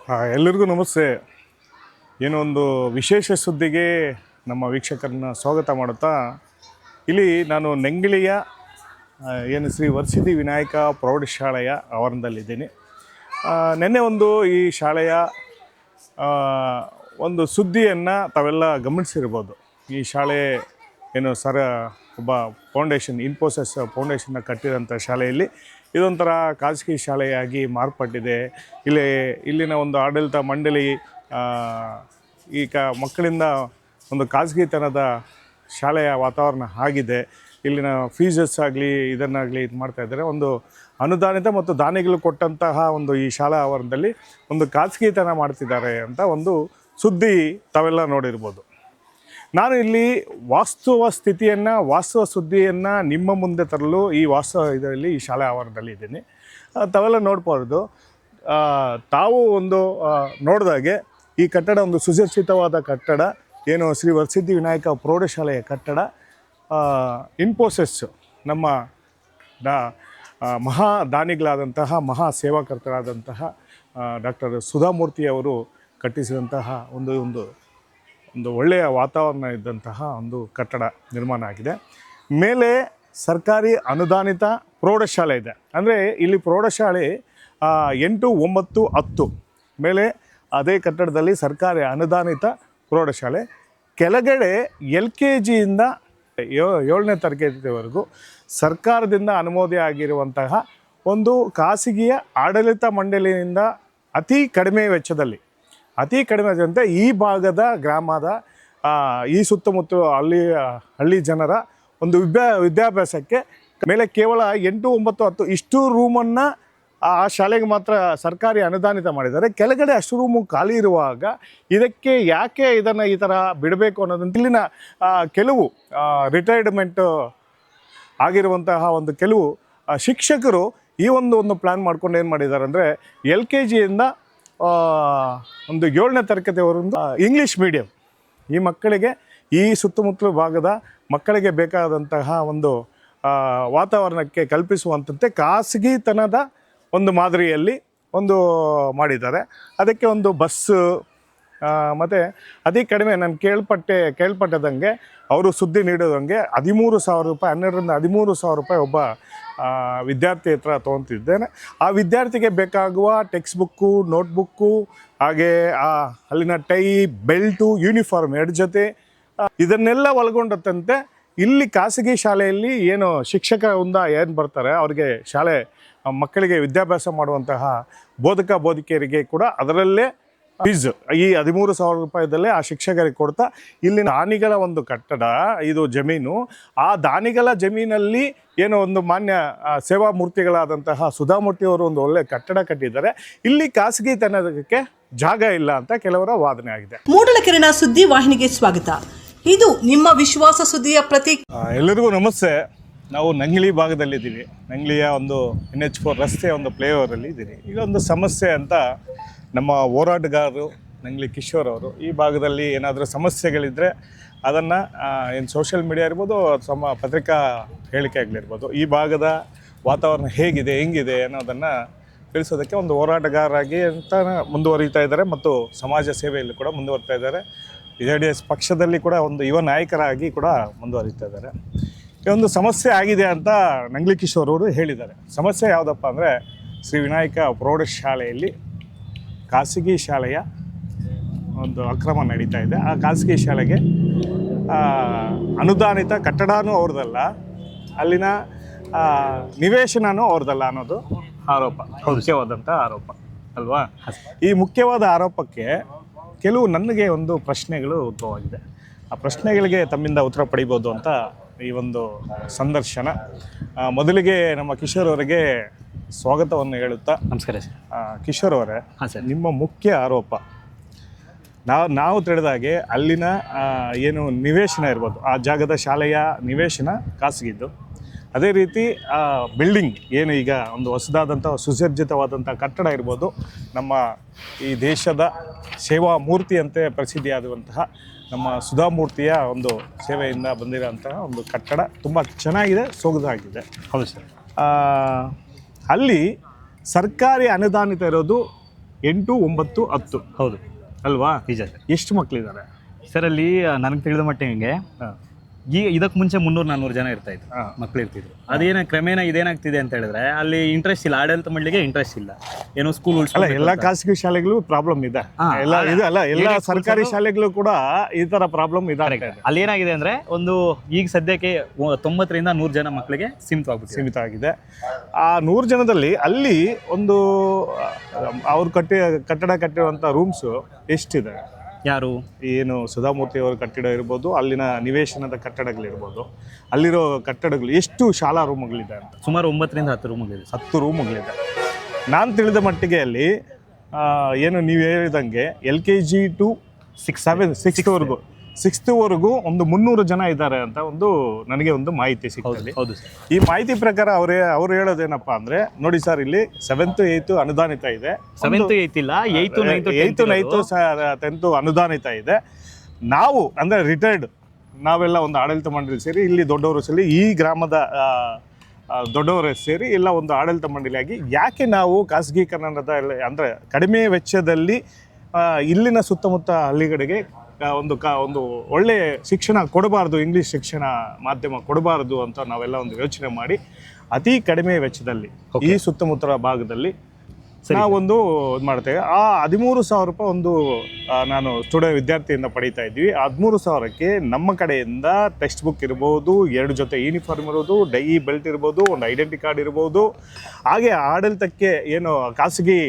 ಎಲ್ಲರಿಗೂ ನಮಸ್ತೆ. ಏನೋ ಒಂದು ವಿಶೇಷ ಸುದ್ದಿಗೆ ನಮ್ಮ ವೀಕ್ಷಕರನ್ನ ಸ್ವಾಗತ ಮಾಡುತ್ತಾ, ಇಲ್ಲಿ ನಾನು ನೆಂಗಳಿಯ ಏನು ಶ್ರೀ ವರಸಿದ್ಧಿ ವಿನಾಯಕ ಪ್ರೌಢಶಾಲೆಯ ಆವರಣದಲ್ಲಿದ್ದೀನಿ. ನಿನ್ನೆ ಒಂದು ಈ ಶಾಲೆಯ ಒಂದು ಸುದ್ದಿಯನ್ನು ತಾವೆಲ್ಲ ಗಮನಿಸಿರ್ಬೋದು. ಈ ಶಾಲೆ ಏನು ಒಬ್ಬ ಫೌಂಡೇಶನ್, ಇನ್ಫೋಸಿಸ್ ಫೌಂಡೇಶನ್ನ ಕಟ್ಟಿದಂಥ ಶಾಲೆಯಲ್ಲಿ ಇದೊಂಥರ ಖಾಸಗಿ ಶಾಲೆಯಾಗಿ ಮಾರ್ಪಟ್ಟಿದೆ. ಇಲ್ಲಿನ ಒಂದು ಆಡಳಿತ ಮಂಡಳಿ ಈಗ ಮಕ್ಕಳಿಂದ ಒಂದು ಖಾಸಗಿತನದ ಶಾಲೆಯ ವಾತಾವರಣ ಆಗಿದೆ. ಇಲ್ಲಿನ ಫೀಸಸ್ ಆಗಲಿ ಇದನ್ನಾಗಲಿ ಇದು ಮಾಡ್ತಾಯಿದ್ದಾರೆ. ಒಂದು ಅನುದಾನಿತ ಮತ್ತು ದಾನಿಗಳು ಕೊಟ್ಟಂತಹ ಒಂದು ಈ ಶಾಲಾ ಆವರಣದಲ್ಲಿ ಒಂದು ಖಾಸಗಿತನ ಮಾಡ್ತಿದ್ದಾರೆ ಅಂತ ಒಂದು ಸುದ್ದಿ ತಾವೆಲ್ಲ ನೋಡಿರ್ಬೋದು. ನಾನು ಇಲ್ಲಿ ವಾಸ್ತವ ಸುದ್ದಿಯನ್ನು ನಿಮ್ಮ ಮುಂದೆ ತರಲು ಈ ಇದರಲ್ಲಿ ಈ ಶಾಲಾ ಆವರಣದಲ್ಲಿ ಇದ್ದೀನಿ. ತಾವೆಲ್ಲ ನೋಡ್ಬೋದು. ತಾವು ಒಂದು ನೋಡಿದಾಗೆ ಈ ಕಟ್ಟಡ ಒಂದು ಸುಸಜ್ಜಿತವಾದ ಕಟ್ಟಡ, ಏನು ಶ್ರೀ ವರಸಿದ್ಧಿ ವಿನಾಯಕ ಪ್ರೌಢಶಾಲೆಯ ಕಟ್ಟಡ. ಇನ್ಫೋಸಿಸ್ ನಮ್ಮ ಮಹಾದಾನಿಗಳಾದಂತಹ ಮಹಾ ಸೇವಾಕರ್ತರಾದಂತಹ ಡಾಕ್ಟರ್ ಸುಧಾಮೂರ್ತಿಯವರು ಕಟ್ಟಿಸಿದಂತಹ ಒಂದು ಒಳ್ಳೆಯ ವಾತಾವರಣ ಇದ್ದಂತಹ ಒಂದು ಕಟ್ಟಡ ನಿರ್ಮಾಣ ಆಗಿದೆ. ಮೇಲೆ ಸರ್ಕಾರಿ ಅನುದಾನಿತ ಪ್ರೌಢಶಾಲೆ ಇದೆ. ಅಂದರೆ ಇಲ್ಲಿ ಪ್ರೌಢಶಾಲೆ 8, 9, 10 ಮೇಲೆ ಅದೇ ಕಟ್ಟಡದಲ್ಲಿ ಸರ್ಕಾರಿ ಅನುದಾನಿತ ಪ್ರೌಢಶಾಲೆ. ಕೆಳಗಡೆ LKGಯಿಂದ 7ನೇ ತರಗತಿವರೆಗೂ ಸರ್ಕಾರದಿಂದ ಅನುಮೋದನೆ ಆಗಿರುವಂತಹ ಒಂದು ಖಾಸಗಿಯ ಆಡಳಿತ ಮಂಡಳಿಯಿಂದ ಅತಿ ಕಡಿಮೆ ವೆಚ್ಚದಲ್ಲಿ ಈ ಭಾಗದ ಗ್ರಾಮದ ಈ ಸುತ್ತಮುತ್ತ ಹಳ್ಳಿ ಜನರ ಒಂದು ವಿದ್ಯಾಭ್ಯಾಸಕ್ಕೆ ಮೇಲೆ ಕೇವಲ 8, 9, 10 ಇಷ್ಟು ರೂಮನ್ನು ಆ ಶಾಲೆಗೆ ಮಾತ್ರ ಸರ್ಕಾರಿ ಅನುದಾನಿತ ಮಾಡಿದ್ದಾರೆ. ಕೆಳಗಡೆ ಅಷ್ಟು ರೂಮು ಖಾಲಿ ಇರುವಾಗ ಇದಕ್ಕೆ ಯಾಕೆ ಇದನ್ನು ಈ ಥರ ಬಿಡಬೇಕು ಅನ್ನೋದಂತ ಇಲ್ಲಿನ ಕೆಲವು ರಿಟೈರ್ಡ್ಮೆಂಟ್ ಆಗಿರುವಂತಹ ಒಂದು ಕೆಲವು ಶಿಕ್ಷಕರು ಈ ಒಂದು ಪ್ಲ್ಯಾನ್ ಮಾಡ್ಕೊಂಡು ಏನು ಮಾಡಿದ್ದಾರೆ ಅಂದರೆ LKGಯಿಂದ ಒಂದು 7ನೇ ತರಗತಿಯವರೆಗೂ ಇಂಗ್ಲೀಷ್ ಮೀಡಿಯಂ ಈ ಮಕ್ಕಳಿಗೆ, ಈ ಸುತ್ತಮುತ್ತಲ ಭಾಗದ ಮಕ್ಕಳಿಗೆ ಬೇಕಾದಂತಹ ಒಂದು ವಾತಾವರಣಕ್ಕೆ ಕಲ್ಪಿಸುವಂಥದ್ದೇ ಖಾಸಗಿತನದ ಒಂದು ಮಾದರಿಯಲ್ಲಿ ಒಂದು ಮಾಡಿದ್ದಾರೆ. ಅದಕ್ಕೆ ಒಂದು ಬಸ್ಸು ಮತ್ತು ಅತಿ ಕಡಿಮೆ ನಾನು ಕೇಳ್ಪಟ್ಟದಂಗೆ ಅವರು ಸುದ್ದಿ ನೀಡೋದಂಗೆ 13,000 ರೂಪಾಯಿ, 12ರಿಂದ 13,000 ರೂಪಾಯಿ ಒಬ್ಬ ವಿದ್ಯಾರ್ಥಿ ಹತ್ರ ತೊಗೊತಿದ್ದೇನೆ. ಆ ವಿದ್ಯಾರ್ಥಿಗೆ ಬೇಕಾಗುವ ಟೆಕ್ಸ್ಟ್ ಬುಕ್ಕು, ನೋಟ್ಬುಕ್ಕು, ಹಾಗೆ ಅಲ್ಲಿನ ಟೈ, ಬೆಲ್ಟು, ಯೂನಿಫಾರ್ಮ್ 2 ಜೊತೆ ಇದನ್ನೆಲ್ಲ ಒಳಗೊಂಡಂತೆ ಇಲ್ಲಿ ಖಾಸಗಿ ಶಾಲೆಯಲ್ಲಿ ಏನು ಶಿಕ್ಷಕ ಏನು ಬರ್ತಾರೆ ಅವ್ರಿಗೆ ಶಾಲೆ ಮಕ್ಕಳಿಗೆ ವಿದ್ಯಾಭ್ಯಾಸ ಮಾಡುವಂತಹ ಬೋಧಕಿಯರಿಗೆ ಕೂಡ ಅದರಲ್ಲೇ ಫೀಸ್ ಈ 13,000 ರೂಪಾಯಿದಲ್ಲೇ ಆ ಶಿಕ್ಷಕರಿಗೆ ಕೊಡ್ತಾ ಇಲ್ಲಿನ ದಾನಿಗಳ ಒಂದು ಕಟ್ಟಡ, ಇದು ಜಮೀನು. ಆ ದಾನಿಗಳ ಜಮೀನಲ್ಲಿ ಏನೋ ಒಂದು ಮಾನ್ಯ ಸೇವಾ ಮೂರ್ತಿಗಳಾದಂತಹ ಸುಧಾಮೂರ್ತಿಯವರು ಒಂದು ಒಳ್ಳೆ ಕಟ್ಟಡ ಕಟ್ಟಿದ್ದಾರೆ. ಇಲ್ಲಿ ಖಾಸಗಿತನಕ್ಕೆ ಜಾಗ ಇಲ್ಲ ಅಂತ ಕೆಲವರ ವಾದನೆ ಆಗಿದೆ. ಮೂಡಲಕೆರೆನ ಸುದ್ದಿ ವಾಹಿನಿಗೆ ಸ್ವಾಗತ. ಇದು ನಿಮ್ಮ ವಿಶ್ವಾಸ ಸುದ್ದಿಯ ಪ್ರತೀಕ. ಎಲ್ಲರಿಗೂ ನಮಸ್ತೆ. ನಾವು ನಂಗ್ಲಿ ಭಾಗದಲ್ಲಿದ್ದೀವಿ. ನಂಗ್ಲಿಯ ಒಂದು NH4 ರಸ್ತೆಯ ಒಂದು ಫ್ಲೈಓವರಲ್ಲಿ ಇದ್ದೀವಿ. ಈಗ ಒಂದು ಸಮಸ್ಯೆ ಅಂತ ನಮ್ಮ ಹೋರಾಟಗಾರರು ನಂಗ್ಲಿ ಕಿಶೋರ್ ಅವರು ಈ ಭಾಗದಲ್ಲಿ ಏನಾದರೂ ಸಮಸ್ಯೆಗಳಿದ್ದರೆ ಅದನ್ನು ಏನು ಸೋಷಿಯಲ್ ಮೀಡಿಯಾ ಇರ್ಬೋದು, ಪತ್ರಿಕಾ ಹೇಳಿಕೆ ಆಗಲಿರ್ಬೋದು, ಈ ಭಾಗದ ವಾತಾವರಣ ಹೆಂಗಿದೆ ಅನ್ನೋದನ್ನು ತಿಳಿಸೋದಕ್ಕೆ ಒಂದು ಹೋರಾಟಗಾರರಾಗಿ ಅಂತ ಮುಂದುವರಿತಾ ಇದ್ದಾರೆ ಮತ್ತು ಸಮಾಜ ಸೇವೆಯಲ್ಲಿ ಕೂಡ ಮುಂದುವರಿತಾ ಇದ್ದಾರೆ. JDS ಪಕ್ಷದಲ್ಲಿ ಕೂಡ ಒಂದು ಯುವ ನಾಯಕರಾಗಿ ಕೂಡ ಮುಂದುವರಿತಾ ಇದ್ದಾರೆ. ಈ ಒಂದು ಸಮಸ್ಯೆ ಆಗಿದೆ ಅಂತ ನಂಗ್ಲಿ ಕಿಶೋರ್ ಅವರು ಹೇಳಿದ್ದಾರೆ. ಸಮಸ್ಯೆ ಯಾವುದಪ್ಪ ಅಂದರೆ ಶ್ರೀ ವಿನಾಯಕ ಪ್ರೌಢಶಾಲೆಯಲ್ಲಿ ಖಾಸಗಿ ಶಾಲೆಯ ಒಂದು ಅಕ್ರಮ ನಡೀತಾ ಇದೆ. ಆ ಖಾಸಗಿ ಶಾಲೆಗೆ ಅನುದಾನಿತ ಕಟ್ಟಡನೂ ಅವ್ರದ್ದಲ್ಲ, ಅಲ್ಲಿನ ನಿವೇಶನನೂ ಅವ್ರದ್ದಲ್ಲ ಅನ್ನೋದು ಆರೋಪ, ಮುಖ್ಯವಾದಂಥ ಆರೋಪ ಅಲ್ವಾ? ಈ ಮುಖ್ಯವಾದ ಆರೋಪಕ್ಕೆ ಕೆಲವು ನನಗೆ ಒಂದು ಪ್ರಶ್ನೆಗಳು ಉದ್ಭವವಾಗಿದೆ. ಆ ಪ್ರಶ್ನೆಗಳಿಗೆ ತಮ್ಮಿಂದ ಉತ್ತರ ಪಡಿಬೋದು ಅಂತ ಈ ಒಂದು ಸಂದರ್ಶನ. ಮೊದಲಿಗೆ ನಮ್ಮ ಕಿಶೋರ್ ಅವರಿಗೆ ಸ್ವಾಗತವನ್ನು ಹೇಳುತ್ತಾ, ನಮಸ್ಕಾರ ಸರ್. ಕಿಶೋರ್ ಅವರೇ, ಹಾಂ ಸರ್, ನಿಮ್ಮ ಮುಖ್ಯ ಆರೋಪ ನಾವು ತಿಳಿದಾಗೆ ಅಲ್ಲಿನ ಏನು ನಿವೇಶನ ಇರ್ಬೋದು, ಆ ಜಾಗದ ಶಾಲೆಯ ನಿವೇಶನ ಖಾಸಗಿದ್ದು, ಅದೇ ರೀತಿ ಬಿಲ್ಡಿಂಗ್ ಏನು ಈಗ ಒಂದು ಹೊಸದಾದಂಥ ಸುಸಜ್ಜಿತವಾದಂಥ ಕಟ್ಟಡ ಇರ್ಬೋದು, ನಮ್ಮ ಈ ದೇಶದ ಸೇವಾ ಮೂರ್ತಿಯಂತೆ ಪ್ರಸಿದ್ಧಿಯಾದಂತಹ ನಮ್ಮ ಸುಧಾಮೂರ್ತಿಯ ಒಂದು ಸೇವೆಯಿಂದ ಬಂದಿರೋಂತಹ ಒಂದು ಕಟ್ಟಡ ತುಂಬ ಚೆನ್ನಾಗಿದೆ, ಸೊಗಸಾಗಿದೆ. ಹೌದು ಸರ್. ಅಲ್ಲಿ ಸರ್ಕಾರಿ ಅನುದಾನಿತ ಇರೋದು 8, 9, 10 ಹೌದು ಅಲ್ವಾ? ನಿಜ ಸರ್. ಎಷ್ಟು ಮಕ್ಕಳಿದ್ದಾರೆ ಸರ್ ಅಲ್ಲಿ ನನಗೆ ತಿಳಿದ ಮಟ್ಟಿಗೆ ಹಾಂ ಇದಕ್ಕೆ ಮುಂಚೆ 300-400 ಜನ ಇರ್ತಾ ಇದ್ರು, ಮಕ್ಳು ಇರ್ತಿದ್ರು. ಅದೇನ ಕ್ರಮೇಣ ಇದೇನಾಗ್ತಿದೆ ಅಂತ ಹೇಳಿದ್ರೆ ಅಲ್ಲಿ ಇಂಟ್ರೆಸ್ಟ್ ಇಲ್ಲ, ಆಡಳಿತ ಮಂಡಳಿಗೆ ಇಂಟ್ರೆಸ್ಟ್ ಇಲ್ಲ, ಏನೋ ಸ್ಕೂಲ್ ಅಲ್ಲ ಎಲ್ಲ ಖಾಸಗಿ ಶಾಲೆಗಳು ಪ್ರಾಬ್ಲಮ್ ಇದೆ, ಎಲ್ಲ ಇದು ಅಲ್ಲ, ಎಲ್ಲ ಸರ್ಕಾರಿ ಶಾಲೆಗಳು ಕೂಡ ಈ ತರ ಪ್ರಾಬ್ಲಮ್ ಇದೆ. ಅಲ್ಲಿ ಏನಾಗಿದೆ ಅಂದ್ರೆ ಒಂದು ಈಗ ಸದ್ಯಕ್ಕೆ 90ರಿಂದ 100 ಜನ ಮಕ್ಕಳಿಗೆ ಸೀಮಿತ ಆಗಿದೆ. ಆ 100 ಜನದಲ್ಲಿ ಅಲ್ಲಿ ಒಂದು ಅವ್ರು ಕಟ್ಟಡ ಕಟ್ಟಿರುವಂತ ರೂಮ್ಸ್ ಎಷ್ಟಿದೆ? ಯಾರು ಏನು ಸುಧಾಮೂರ್ತಿ ಅವರ ಕಟ್ಟಡ ಇರ್ಬೋದು, ಅಲ್ಲಿನ ನಿವೇಶನದ ಕಟ್ಟಡಗಳಿರ್ಬೋದು, ಅಲ್ಲಿರೋ ಕಟ್ಟಡಗಳು ಎಷ್ಟು ಶಾಲಾ ರೂಮ್ಗಳಿದೆ ಅಂತ? ಸುಮಾರು 9ರಿಂದ 10 ರೂಮ್ಗಳಿದೆ. 10 ರೂಮ್ಗಳಿದೆ. ನಾನು ತಿಳಿದ ಮಟ್ಟಿಗೆ ಅಲ್ಲಿ ಏನು ನೀವು ಹೇಳಿದಂಗೆ LKG to 6th ಒಂದು 300 ಜನ ಇದ್ದಾರೆ ಅಂತ ಒಂದು ನನಗೆ ಒಂದು ಮಾಹಿತಿ ಸಿಗ್ತದೆ. ಹೌದು ಸರ್. ಈ ಮಾಹಿತಿ ಪ್ರಕಾರ ಅವ್ರು ಹೇಳೋದೇನಪ್ಪ ಅಂದ್ರೆ, ನೋಡಿ ಸರ್, ಇಲ್ಲಿ 7th 8th ಅನುದಾನಿತ ಇದೆ, 7th 8th ಇಲ್ಲ, 8th 9th 10th ಅನುದಾನಿತ ಇದೆ. ನಾವು ಅಂದ್ರೆ ರಿಟೈರ್ಡ್ ನಾವೆಲ್ಲ ಒಂದು ಆಡಳಿತ ಮಂಡಳಿ ಸೇರಿ, ಇಲ್ಲಿ ದೊಡ್ಡವರು ಸೇರಿ, ಈ ಗ್ರಾಮದ ದೊಡ್ಡವರೇ ಸೇರಿ ಎಲ್ಲ ಒಂದು ಆಡಳಿತ ಮಂಡಳಿಯಾಗಿ ಯಾಕೆ ನಾವು ಖಾಸಗೀಕರಣದ ಅಂದ್ರೆ ಕಡಿಮೆ ವೆಚ್ಚದಲ್ಲಿ ಇಲ್ಲಿನ ಸುತ್ತಮುತ್ತ ಹಳ್ಳಿಗಳಿಗೆ ಒಂದು ಒಳ್ಳೆ ಶಿಕ್ಷಣ ಕೊಡಬಾರ್ದು, ಇಂಗ್ಲೀಷ್ ಶಿಕ್ಷಣ ಮಾಧ್ಯಮ ಕೊಡಬಾರ್ದು ಅಂತ ನಾವೆಲ್ಲ ಒಂದು ಯೋಚನೆ ಮಾಡಿ ಅತಿ ಕಡಿಮೆ ವೆಚ್ಚದಲ್ಲಿ ಈ ಸುತ್ತಮುತ್ತಲ ಭಾಗದಲ್ಲಿ ನಾವೊಂದು ಇದು ಮಾಡ್ತೇವೆ. ಆ 13,000 ರೂಪಾಯಿ ಒಂದು ನಾನು ಸ್ಟೂಡೆಂಟ್ ವಿದ್ಯಾರ್ಥಿಯಿಂದ ಪಡೀತಾ ಇದ್ವಿ. 13,000ಕ್ಕೆ ನಮ್ಮ ಕಡೆಯಿಂದ ಟೆಕ್ಸ್ಟ್ ಬುಕ್ ಇರ್ಬೋದು, 2 ಜೊತೆ ಯೂನಿಫಾರ್ಮ್ ಇರ್ಬೋದು, ಡೈ ಬೆಲ್ಟ್ ಇರ್ಬೋದು, ಒಂದು ಐಡೆಂಟಿ ಕಾರ್ಡ್ ಇರ್ಬೋದು, ಹಾಗೆ ಆಡಳಿತಕ್ಕೆ ಏನು ಖಾಸಗಿ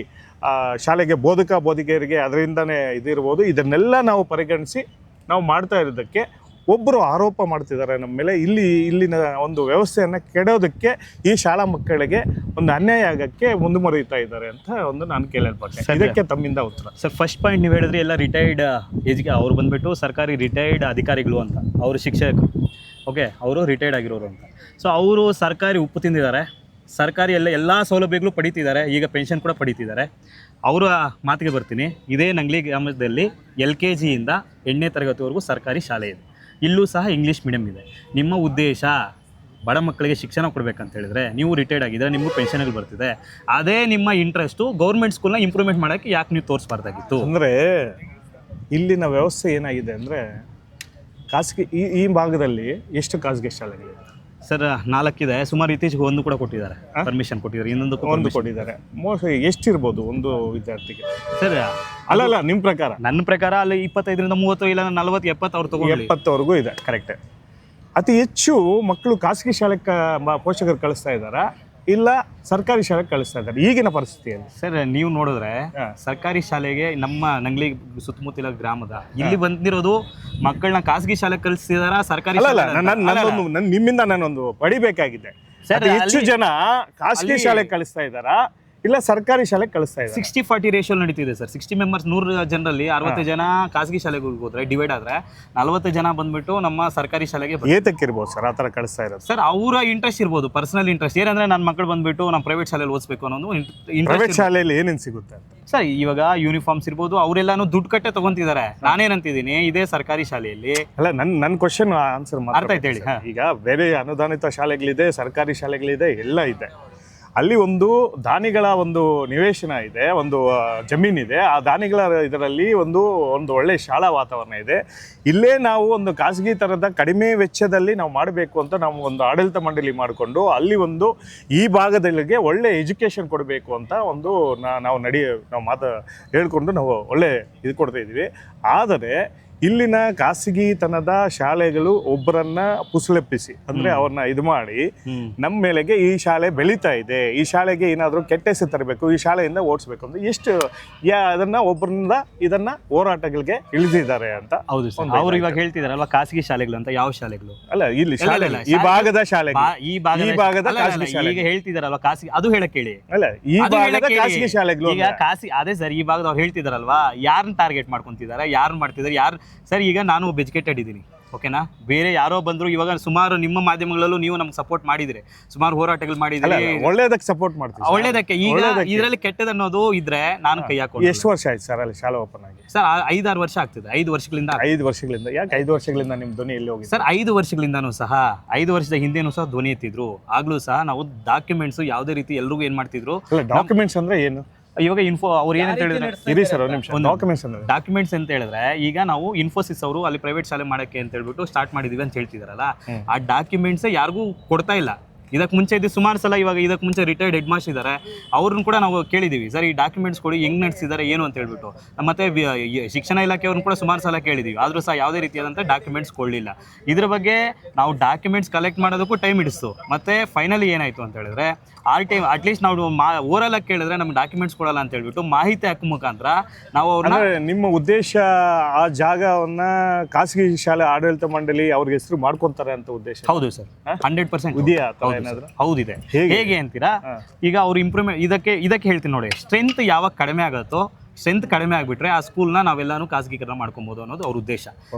ಶಾಲೆಗೆ ಬೋಧಕಿಯರಿಗೆ ಅದರಿಂದನೇ ಇದಿರ್ಬೋದು, ಇದನ್ನೆಲ್ಲ ನಾವು ಪರಿಗಣಿಸಿ ನಾವು ಮಾಡ್ತಾ ಇರೋದಕ್ಕೆ ಒಬ್ಬರು ಆರೋಪ ಮಾಡ್ತಿದ್ದಾರೆ ನಮ್ಮ ಮೇಲೆ. ಇಲ್ಲಿನ ಒಂದು ವ್ಯವಸ್ಥೆಯನ್ನು ಕೆಡೋದಕ್ಕೆ ಈ ಶಾಲಾ ಮಕ್ಕಳಿಗೆ ಒಂದು ಅನ್ಯಾಯ ಆಗಕ್ಕೆ ಮುಂದುವರಿತಾ ಇದ್ದಾರೆ ಅಂತ ಒಂದು ನಾನು ಕೇಳಲ್ಪಟ್ಟೆ. ಇದಕ್ಕೆ ತಮ್ಮಿಂದ ಉತ್ತರ ಸರ್. ಫಸ್ಟ್ ಪಾಯಿಂಟ್ ನೀವು ಹೇಳಿದ್ರೆ ಎಲ್ಲ ರಿಟೈರ್ಡ್ ಅವ್ರು ಬಂದ್ಬಿಟ್ಟು ಸರ್ಕಾರಿ ರಿಟೈರ್ಡ್ ಅಧಿಕಾರಿಗಳು ಅಂತ, ಅವರು ಶಿಕ್ಷಕರು, ಓಕೆ, ಅವರು ರಿಟೈರ್ಡ್ ಆಗಿರೋರು ಅಂತ. ಸೊ ಅವರು ಸರ್ಕಾರಿ ಉಪ್ಪು ತಿಂದಿದ್ದಾರೆ, ಸರ್ಕಾರಿ ಎಲ್ಲ ಸೌಲಭ್ಯಗಳು ಪಡೀತಿದ್ದಾರೆ, ಈಗ ಪೆನ್ಷನ್ ಕೂಡ ಪಡೀತಿದ್ದಾರೆ. ಅವರ ಮಾತಿಗೆ ಬರ್ತೀನಿ. ಇದೇ ನಂಗ್ಲಿ ಗ್ರಾಮದಲ್ಲಿ LKG ಇಂದ 8ನೇ ತರಗತಿವರೆಗೂ ಸರ್ಕಾರಿ ಶಾಲೆ ಇದೆ, ಇಲ್ಲೂ ಸಹ ಇಂಗ್ಲೀಷ್ ಮೀಡಿಯಮ್ ಇದೆ. ನಿಮ್ಮ ಉದ್ದೇಶ ಬಡ ಮಕ್ಕಳಿಗೆ ಶಿಕ್ಷಣ ಕೊಡಬೇಕಂತ ಹೇಳಿದ್ರೆ, ನೀವು ರಿಟೈರ್ಡ್ ಆಗಿದ್ರೆ ನಿಮಗೂ ಪೆನ್ಷನ್ಗಳು ಬರ್ತಿದೆ, ಅದೇ ನಿಮ್ಮ ಇಂಟ್ರೆಸ್ಟು ಗೌರ್ಮೆಂಟ್ ಸ್ಕೂಲ್ನ ಇಂಪ್ರೂವ್ಮೆಂಟ್ ಮಾಡೋಕ್ಕೆ ಯಾಕೆ ನೀವು ತೋರಿಸ್ಬಾರ್ದಾಗಿತ್ತು? ಅಂದರೆ ಇಲ್ಲಿನ ವ್ಯವಸ್ಥೆ ಏನಾಗಿದೆ ಅಂದರೆ, ಖಾಸಗಿ ಈ ಭಾಗದಲ್ಲಿ ಎಷ್ಟು ಖಾಸಗಿ ಶಾಲೆಗಳಿವೆ ಸರ್? 4 ಇದೆ. ಸುಮಾರು ಇತ್ತೀಚೆಗೆ 1 ಕೂಡ ಕೊಟ್ಟಿದ್ದಾರೆ, ಪರ್ಮಿಷನ್ ಕೊಟ್ಟಿದ್ದಾರೆ, ಇನ್ನೊಂದು 1 ಕೊಟ್ಟಿದ್ದಾರೆ. ಮೋಸ್ಟ್ಲಿ ಎಷ್ಟಿರ್ಬೋದು ಒಂದು ವಿದ್ಯಾರ್ಥಿಗೆ ಸರ್? ಅಲ್ಲ ನಿಮ್ಮ ಪ್ರಕಾರ? ನನ್ನ ಪ್ರಕಾರ ಅಲ್ಲಿ 25ರಿಂದ 30 ಇಲ್ಲ 40, 70 ಅವ್ರು ತಗೊಂಡು 70ವರೆಗೂ ಇದೆ. ಕರೆಕ್ಟ್. ಅತಿ ಹೆಚ್ಚು ಮಕ್ಕಳು ಖಾಸಗಿ ಶಾಲೆಗೆ ಪೋಷಕರು ಕಳಿಸ್ತಾ ಇದ್ದಾರಾ ಇಲ್ಲ ಸರ್ಕಾರಿ ಶಾಲೆಗೆ ಕಳಿಸ್ತಾ ಇದ್ದಾರೆ ಈಗಿನ ಪರಿಸ್ಥಿತಿಯಲ್ಲಿ? ಸರ್ ನೀವು ನೋಡಿದ್ರೆ ಸರ್ಕಾರಿ ಶಾಲೆಗೆ ನಮ್ಮ ನಂಗ್ಲಿ ಸುತ್ತಮುತ್ತಲ ಗ್ರಾಮದ ಇಲ್ಲಿ ಬಂದಿರೋದು ಮಕ್ಕಳನ್ನ ಖಾಸಗಿ ಶಾಲೆಗೆ ಕಳಿಸ್ತಿದಾರ, ಸರ್ಕಾರಿ ನಿಮ್ಮಿಂದ ನಾನೊಂದು ಪಡಿಬೇಕಾಗಿದೆ. ಹೆಚ್ಚು ಜನ ಖಾಸಗಿ ಶಾಲೆಗೆ ಕಳಿಸ್ತಾ ಇದ್ದಾರಾ ಇಲ್ಲ ಸರ್ಕಾರಿ ಶಾಲೆಗೆ ಕಳಿಸ್ತಾ ಇದ್ದಾರೆ? 60-40 ರೇಷಿಯೋ ನಡೀತಿದೆ ಸರ್. 60 ಮೆಂಬರ್ಸ್ 100 ಜನರಲ್ಲಿ 60 ಜನ ಖಾಸಗಿ ಶಾಲೆಗೆ ಹೋದ್ರೆ ಡಿವೈಡ್ ಆದ್ರೆ 40 ಜನ ಬಂದ್ಬಿಟ್ಟು ನಮ್ಮ ಸರ್ಕಾರಿ ಶಾಲೆಗೆ ಏತಕ್ಕಿರ್ಬೋದು ಸರ್ ಆ ಥರ ಕಳಿಸ್ತಾ ಇರೋದು? ಸರ್ ಅವರ ಇಂಟ್ರೆಸ್ಟ್ ಇರ್ಬೋದು, ಪರ್ಸನಲ್ ಇಂಟ್ರೆಸ್ಟ್. ಏನಂದ್ರೆ ನನ್ನ ಮಕ್ಕಳು ಬಂದ್ಬಿಟ್ಟು ನಮ್ಮ ಪ್ರೈವೇಟ್ ಶಾಲೆಯಲ್ಲಿ ಓದಿಸ್ಬೇಕು ಅನ್ನೋದು ಪ್ರೈವೇಟ್ ಶಾಲೆಯಲ್ಲಿ ಏನೇನು ಸಿಗುತ್ತೆ ಸರ್? ಇವಾಗ ಯೂನಿಫಾರ್ಮ್ಸ್ ಇರ್ಬೋದು, ಅವರೆಲ್ಲಾನು ದುಡ್ಡು ಕಟ್ಟೆ ತಗೊಂತಿದ್ದಾರೆ. ನಾನೇನಂತಿದ್ದೀನಿ, ಇದೇ ಸರ್ಕಾರಿ ಶಾಲೆಯಲ್ಲಿ ಅಲ್ಲ, ನನ್ನ ಕ್ವಶನ್ ಆನ್ಸರ್ ಅರ್ಥ ಆಯ್ತು ಹೇಳಿ. ಈಗ ಬೇರೆ ಅನುದಾನಿತ ಶಾಲೆಗಳಿದೆ, ಸರ್ಕಾರಿ ಶಾಲೆಗಳಿದೆ, ಎಲ್ಲ ಇದೆ. ಅಲ್ಲಿ ಒಂದು ದಾನಿಗಳ ಒಂದು ನಿವೇಶನ ಇದೆ, ಒಂದು ಜಮೀನಿದೆ. ಆ ದಾನಿಗಳ ಇದರಲ್ಲಿ ಒಂದು ಒಳ್ಳೆ ಶಾಲಾ ವಾತಾವರಣ ಇದೆ. ಇಲ್ಲೇ ನಾವು ಒಂದು ಖಾಸಗಿ ಥರದ ಕಡಿಮೆ ವೆಚ್ಚದಲ್ಲಿ ನಾವು ಮಾಡಬೇಕು ಅಂತ ನಾವು ಒಂದು ಆಡಳಿತ ಮಂಡಳಿ ಮಾಡಿಕೊಂಡು ಅಲ್ಲಿ ಒಂದು ಈ ಭಾಗದಲ್ಲಿಗೆ ಒಳ್ಳೆ ಎಜುಕೇಷನ್ ಕೊಡಬೇಕು ಅಂತ ಒಂದು ನಾವು ಹೇಳ್ಕೊಂಡು ನಾವು ಒಳ್ಳೆ ಇದು ಕೊಡ್ತಾ ಇದ್ದೀವಿ. ಆದರೆ ಇಲ್ಲಿನ ಖಾಸಗಿತನದ ಶಾಲೆಗಳು ಒಬ್ಬರನ್ನ ಪುಸಲೆಪ್ಪಿಸಿ ಅಂದ್ರೆ ಅವ್ರನ್ನ ಇದು ಮಾಡಿ ನಮ್ಮ ಮೇಲೆಗೆ ಈ ಶಾಲೆ ಬೆಳೀತಾ ಇದೆ, ಈ ಶಾಲೆಗೆ ಏನಾದರೂ ಕೆಟ್ಟ ಹೆಸರು ತರಬೇಕು, ಈ ಶಾಲೆಯಿಂದ ಓಡಿಸ್ಬೇಕು ಅಂದ್ರೆ ಎಷ್ಟು ಅದನ್ನ ಒಬ್ಬರಿಂದ ಇದನ್ನ ಹೋರಾಟಗಳಿಗೆ ಇಳಿದಿದ್ದಾರೆ ಅಂತ. ಹೌದು ಸರ್. ಅವ್ರು ಇವಾಗ ಹೇಳ್ತಿದಾರಲ್ವಾ ಖಾಸಗಿ ಶಾಲೆಗಳು ಅಂತ. ಯಾವ ಶಾಲೆಗಳು? ಅಲ್ಲ, ಇಲ್ಲಿ ಶಾಲೆ ಈ ಭಾಗದ ಶಾಲೆ, ಈ ಭಾಗದ ಖಾಸಗಿ ಶಾಲೆ ಈಗ ಹೇಳ್ತಿದಾರಲ್ವಾ ಖಾಸಗಿ, ಅದು ಹೇಳಕ್ ಹೇಳಿ. ಅಲ್ಲ, ಈ ಭಾಗದ ಖಾಸಗಿ ಶಾಲೆಗಳು ಈಗ ಅದೇ ಸರ್, ಈ ಭಾಗದ ಅವ್ರು ಹೇಳ್ತಿದಾರಲ್ವಾ, ಯಾರನ್ನ ಟಾರ್ಗೆಟ್ ಮಾಡ್ಕೊಂತಿದ್ದಾರೆ, ಯಾರನ್ನ ಮಾಡ್ತಿದ್ದಾರೆ, ಯಾರು ಸರ್? ಈಗ ನಾನು ಒಬ್ಬ ಎಜುಕೇಟೆಡ್ ಇದ್ದೀನಿ, ಓಕೆನಾ? ಬೇರೆ ಯಾರೋ ಬಂದ್ರು, ಇವಾಗ ಸುಮಾರು ನಿಮ್ಮ ಮಾಧ್ಯಮಗಳಲ್ಲೂ ನೀವು ನಮ್ಗೆ ಸಪೋರ್ಟ್ ಮಾಡಿದ್ರೆ, ಸುಮಾರು ಹೋರಾಟಗಳು ಮಾಡಿದ್ರೆ, ಒಳ್ಳೇದಕ್ಕೆ ಸಪೋರ್ಟ್ ಮಾಡ್ತೀವಿ. ಒಳ್ಳೇದಕ್ಕೆ. ಈಗ ಇದರಲ್ಲಿ ಕೆಟ್ಟದನ್ನೋದು ಇದ್ರೆ ನಾನು ಕೈ ಹಾಕೊಂಡು. ಎಷ್ಟು ವರ್ಷ ಆಯ್ತು ಸರ್ ಅಲ್ಲಿ ಶಾಲೆ ಓಪನ್ ಆಗಿ? ಸರ್ 5-6 ವರ್ಷ ಆಗ್ತಿದೆ. 5 ವರ್ಷಗಳಿಂದ. 5 ವರ್ಷಗಳಿಂದ? ಯಾಕೆ 5 ವರ್ಷಗಳಿಂದ ನಿಮ್ ಧ್ವನಿ ಎಲ್ಲಿ ಹೋಗಿದೆ ಸರ್? 5 ವರ್ಷಗಳಿಂದಾನು ಸಹ, 5 ವರ್ಷದ ಹಿಂದೆನೂ ಸಹ ಧ್ವನಿ ಎತ್ತಿದ್ರು. ಆಗ್ಲೂ ಸಹ ನಾವು ಡಾಕ್ಯುಮೆಂಟ್ಸ್ ಯಾವುದೇ ರೀತಿ ಎಲ್ರಿಗೂ ಏನ್ ಮಾಡ್ತಿದ್ರು. ಡಾಕ್ಯುಮೆಂಟ್ಸ್ ಅಂದ್ರೆ ಏನು? ಇವಾಗ ಅವ್ರು ಏನಂತ ಹೇಳಿದ್ರೆ ಇರಿ ಸರ್ ಒಂದು ನಿಮಿಷ ಡಾಕ್ಯುಮೆಂಟ್ಸ್ ಅಂದ್ರೆ ಡಾಕ್ಯುಮೆಂಟ್ಸ್ ಅಂತ ಹೇಳಿದ್ರೆ ಈಗ ನಾವು ಇನ್ಫೋಸಿಸ್ ಅವರು ಅಲ್ಲಿ ಪ್ರೈವೇಟ್ ಶಾಲೆ ಮಾಡಕ್ಕೆ ಅಂತ ಹೇಳ್ಬಿಟ್ಟು ಸ್ಟಾರ್ಟ್ ಮಾಡಿದೀವಿ ಅಂತ ಹೇಳ್ತಿದಾರಲ್ಲ, ಆ ಡಾಕ್ಯುಮೆಂಟ್ಸ್ ಯಾರಿಗೂ ಕೊಡ್ತಾ ಇಲ್ಲ. ಇದಕ್ಕೆ ಮುಂಚೆ ಇದು ಸುಮಾರು ಸಲ, ಇವಾಗ ಇದಕ್ಕೆ ಮುಂಚೆ ರಿಟೈರ್ಡ್ ಹೆಡ್ ಮಾಸ್ಟರ್ ಇದ್ದಾರೆ, ಅವ್ರನ್ನ ಕೂಡ ನಾವು ಕೇಳಿದ್ದೀವಿ, ಸರ್ ಈ ಡಾಕ್ಯುಮೆಂಟ್ಸ್ ಕೊಡಿ, ಹೆಂಗ್ ನಡೆಸಿದ್ದಾರೆ ಏನು ಅಂತ ಹೇಳ್ಬಿಟ್ಟು. ಮತ್ತೆ ಶಿಕ್ಷಣ ಇಲಾಖೆಯವ್ರನ್ನ ಕೂಡ ಸುಮಾರು ಸಲ ಕೇಳಿದ್ದೀವಿ, ಆದರೂ ಸಹ ಯಾವುದೇ ರೀತಿಯಾದಂಥ ಡಾಕ್ಯುಮೆಂಟ್ಸ್ ಕೊಡಲಿಲ್ಲ. ಇದ್ರ ಬಗ್ಗೆ ನಾವು ಡಾಕ್ಯುಮೆಂಟ್ಸ್ ಕಲೆಕ್ಟ್ ಮಾಡೋದಕ್ಕೂ ಟೈಮ್ ಹಿಡಿಸ್ತು. ಮತ್ತೆ ಫೈನಲಿ ಏನಾಯಿತು ಅಂತ ಹೇಳಿದ್ರೆ, ಅಟ್ಲೀಸ್ಟ್ ನಾವು ಓರಲ್ ಆಗಿ ಕೇಳಿದ್ರೆ ನಮ್ಗೆ ಡಾಕ್ಯುಮೆಂಟ್ಸ್ ಕೊಡಲ್ಲ ಅಂತ ಹೇಳ್ಬಿಟ್ಟು ಮಾಹಿತಿ ಹಕ್ಕು ಮುಖಾಂತರ ನಾವು ಅವ್ರನ್ನ. ನಿಮ್ಮ ಉದ್ದೇಶ ಆ ಜಾಗವನ್ನ ಖಾಸಗಿ ಶಾಲೆ ಆಡಳಿತ ಮಂಡಳಿ ಅವ್ರಿಗೆ ಹೆಸರು ಮಾಡ್ಕೊಂತಾರೆ ಅಂತ ಉದ್ದೇಶ? ಹೌದು ಸರ್, 100% ಇದೆಯಾ? ಹೌದಿದೆ. ಹೇಗೆ ಅಂತೀರಾ, ಈಗ ಅವ್ರು ಇಂಪ್ರೂವ್ಮೆಂಟ್ ಇದಕ್ಕೆ ಹೇಳ್ತೀನಿ ನೋಡಿ, ಸ್ಟ್ರೆಂತ್ ಯಾವಾಗ ಕಡಿಮೆ ಆಗುತ್ತೋ, ಸ್ಟ್ರೆಂತ್ ಕಡಿಮೆ ಆಗಿಬಿಟ್ರೆ ಆ ಸ್ಕೂಲ್ನ ನಾವೆಲ್ಲಾನು ಖಾಸಗೀಕರಣ ಮಾಡ್ಕೊಬೋದು ಅನ್ನೋದು ಅವ್ರ ಉದ್ದೇಶ.